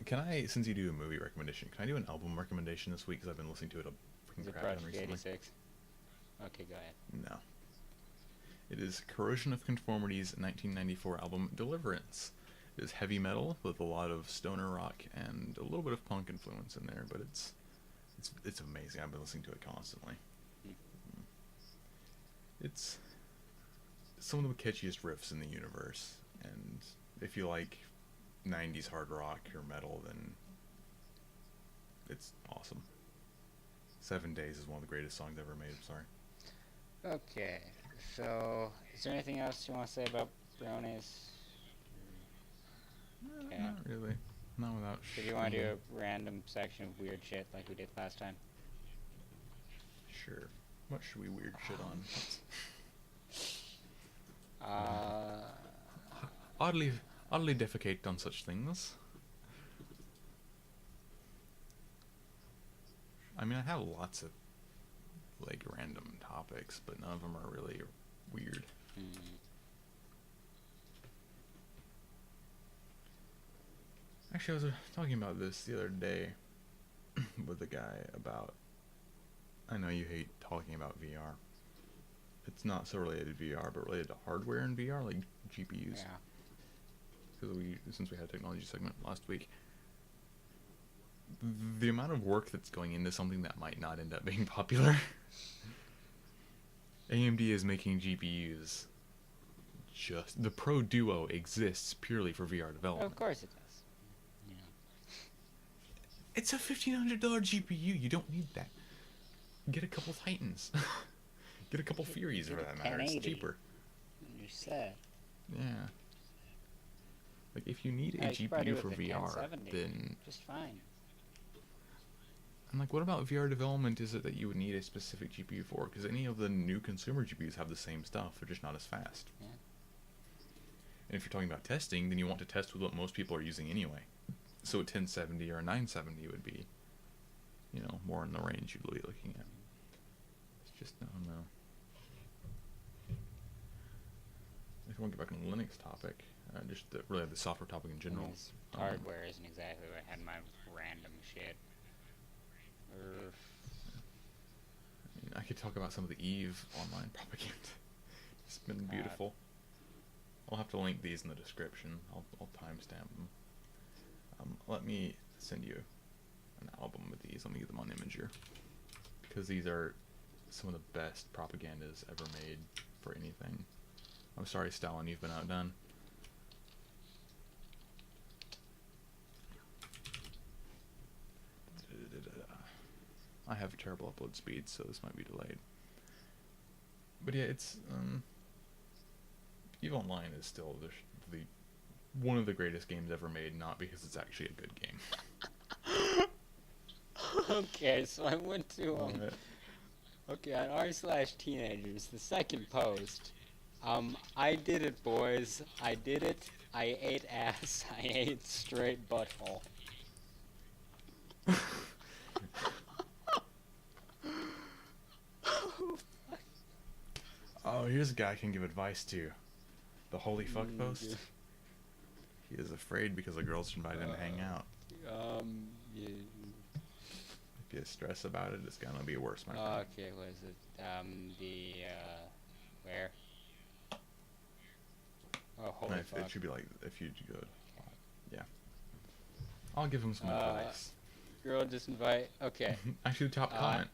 Can I, since you do a movie recommendation, can I do an album recommendation this week? Because I've been listening to it a freaking Is it crap ton Project recently. 86? Okay, go ahead. No. It is Corrosion of Conformity's 1994 album Deliverance. It is heavy metal with a lot of stoner rock and a little bit of punk influence in there, but it's amazing. I've been listening to it constantly. It's some of the catchiest riffs in the universe, and if you like 90s hard rock or metal, then it's awesome. 7 Days is one of the greatest songs ever made. I'm sorry. Okay, so is there anything else you want to say about Bronies? Okay. Not really. Not without. Did you want to do a random section of weird shit like we did last time? Sure. What should we weird shit on? Oddly defecate on such things. I mean, I have lots of like random topics, but none of them are really weird. Actually, I was talking about this the other day with a guy about. I know you hate talking about VR. It's not so related to VR, but related to hardware and VR, like GPUs. Yeah. Because since we had a technology segment last week, the amount of work that's going into something that might not end up being popular. AMD is making GPUs. Just the Pro Duo exists purely for VR development. Of course it does. Yeah. It's a $1,500 GPU. You don't need that. Get a couple Titans. Get a couple Furies, for that matter. It's cheaper. You said. Yeah. Like, if you need a GPU for VR, then... just fine. I'm like, what about VR development is it that you would need a specific GPU for? Because any of the new consumer GPUs have the same stuff. They're just not as fast. Yeah. And if you're talking about testing, then you want to test with what most people are using anyway. So a 1070 or a 970 would be, you know, more in the range you'd be looking at. It's just, I don't know. If you want to get back on the Linux topic, just really the software topic in general. Hardware isn't exactly where I had my random shit. I mean, I could talk about some of the EVE online propaganda. It's been beautiful. I'll have to link these in the description. I'll timestamp them. Let me send you an album with these. Let me get them on Imager. Because these are some of the best propagandas ever made for anything. I'm sorry, Stalin, you've been outdone. I have terrible upload speed, so this might be delayed. But yeah, it's EVE Online is still the one of the greatest games ever made, not because it's actually a good game. Okay, so I went to okay, on r/teenagers, the second post. I did it, boys. I did it. I ate ass. I ate straight butthole. here's a guy I can give advice to. The holy fuck post. He is afraid because the girls invited him to hang out. Yeah. If you stress about it, it's gonna be worse, my friend. Okay, what is it? Where? Oh, holy No, fuck. it should be like, if you go, yeah. I'll give him some advice. Girl just okay. Actually, top comment.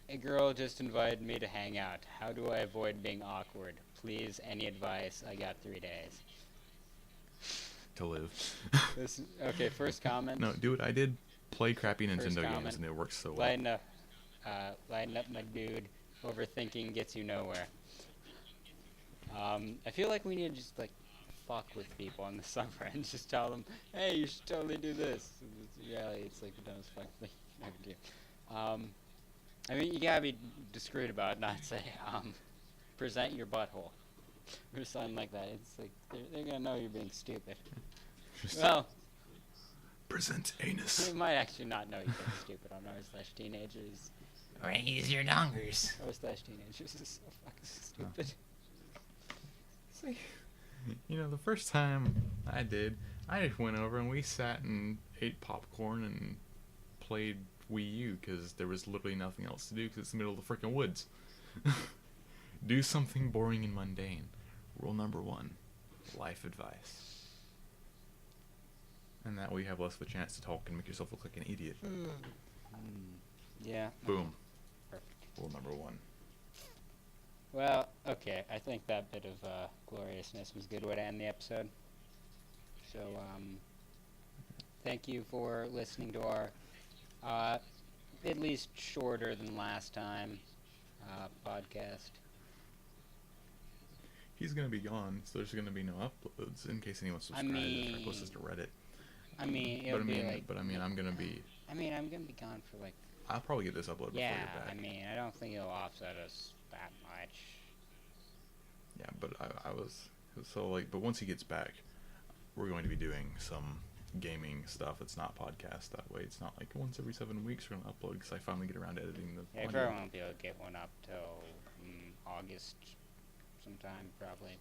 A girl just invited me to hang out. How do I avoid being awkward? Please, any advice? I got 3 days. To live. Okay, first comment. No, dude, I did play crappy First Nintendo comment. games and it works so well. Lighten up, my dude. Overthinking gets you nowhere. I feel like we need to just like fuck with people on the subreddit and just tell them, hey, you should totally do this. Really, it's like the dumbest fucking thing you can ever do. I mean, you gotta be discreet about it, not say, present your butthole. Or something like that. It's like, they're gonna know you're being stupid. Well, present anus. they might actually not know you're being stupid on r/teenagers. Raise your dongers. r/teenagers is so fucking stupid. It's like, you know, the first time I just went over and we sat and ate popcorn and played Wii U because there was literally nothing else to do because it's the middle of the freaking woods. Do something boring and mundane. Rule number 1, life advice. And that way you have less of a chance to talk and make yourself look like an idiot. Yeah. Boom. Perfect. Rule number 1. Well, okay, I think that bit of gloriousness was a good way to end the episode. So, thank you for listening to our, at least shorter than last time, podcast. He's gonna be gone, so there's gonna be no uploads in case anyone subscribes. Or posts this to Reddit. I mean, it'll be like... I'm gonna be... I mean, I'm gonna be gone for like... I'll probably get this uploaded before you're back. I mean, I don't think it'll offset us that much. Yeah, but I was... So, like, but once he gets back, we're going to be doing some gaming stuff. It's not podcast that way. It's not like once every 7 weeks we're gonna upload because I finally get around to editing the... Yeah, I probably won't be able to get one up till August sometime, probably.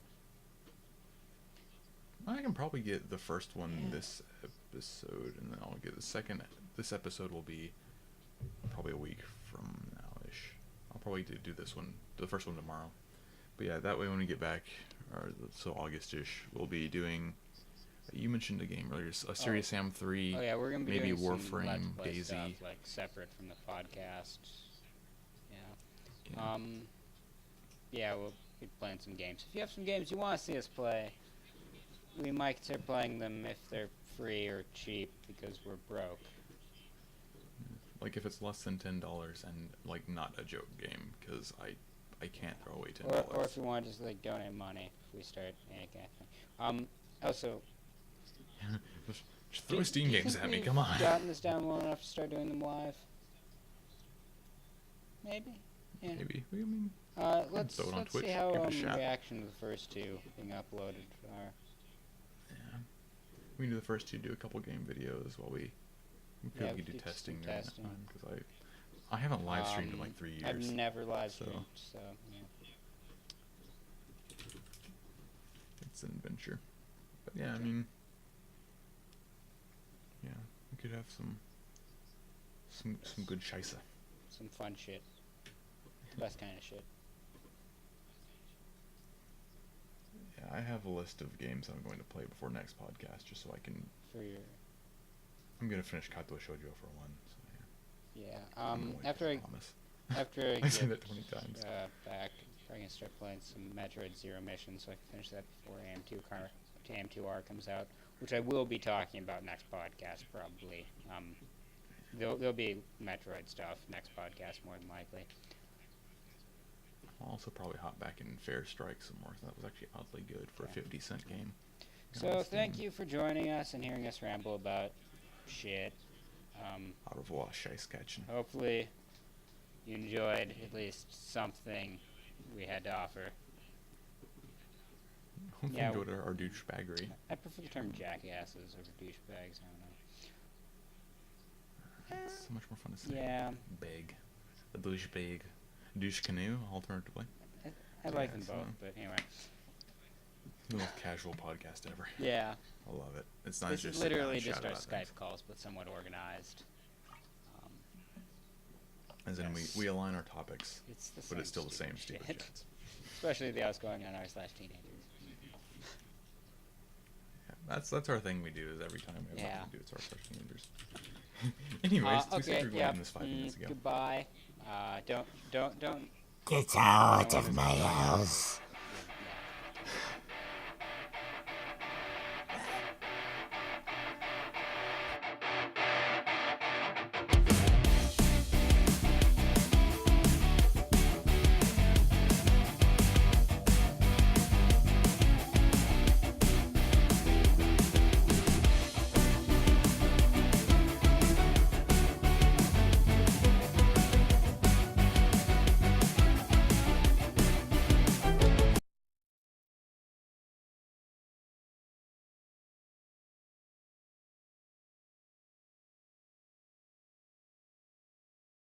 I can probably get the first one this episode, and then I'll get the second. This episode will be probably a week from now-ish. I'll probably do this one, the first one tomorrow. But yeah, that way when we get back, or so August-ish, we'll be doing... You mentioned a game earlier, a Serious Sam 3, Oh yeah, we're gonna be maybe doing some Warframe, Let's Play Daisy. stuff, like separate from the podcast. Yeah. Yeah. Yeah, we'll be playing some games. If you have some games you want to see us play, we might consider playing them if they're free or cheap because we're broke. Like if it's less than $10 and like not a joke game, because I can't throw away $10. Or if you want to just like donate money if we start any kind of thing. Also, just throw Steam games at me, come on. Gotten this down well enough to start doing them live? Maybe. Yeah. Maybe. I mean, Let's throw it on Twitch, see how give it a shot. reaction to the first two being uploaded are. yeah. We can do the first 2, do a couple game videos while we Yeah, could do some testing during that testing. time, because I haven't live streamed in like 3 years. I've never live so- streamed, so yeah. It's an adventure. But yeah, I mean, yeah, we could have some good scheisse. Some fun shit. The best kind of shit. Yeah, I have a list of games I'm going to play before next podcast, just so I can. For your... I'm gonna finish Kato Shoujo for one. So yeah. Yeah, I'm gonna wait, after I promise. After I I said get that 20 times. back, I'm probably gonna start playing some Metroid Zero Mission so I can finish that before AM2R comes out, which I will be talking about next podcast probably. There'll be Metroid stuff next podcast more than likely. I'll also probably hop back in Fair Strike some more. That was actually oddly good for a 50-cent game. So thank you for joining us and hearing us ramble about shit. Au revoir, Scheisskatchen. Hopefully you enjoyed at least something we had to offer. Hopefully Yeah, go to our douchebaggery. I prefer the term jackasses over douchebags, I don't know. It's so much more fun to say. Yeah. Bag. A douchebag. Douche canoe, alternatively. I like Yeah, them so- both, but anyway. The most casual podcast ever. Yeah. I love it. It's not This just is sit down literally and just chat our about Skype things. calls, but somewhat organized. Um, As in, Yes. we align our topics, it's the but it's still the same stupid stupid shit. chats. Especially the us going on r/teenagers. Yeah, that's our thing we do. Is every time we have Yeah. nothing to do, it's our social teenagers. Anyways, we said Okay, we were yeah. going this 5 minutes ago. Goodbye. Don't. Get out of my house.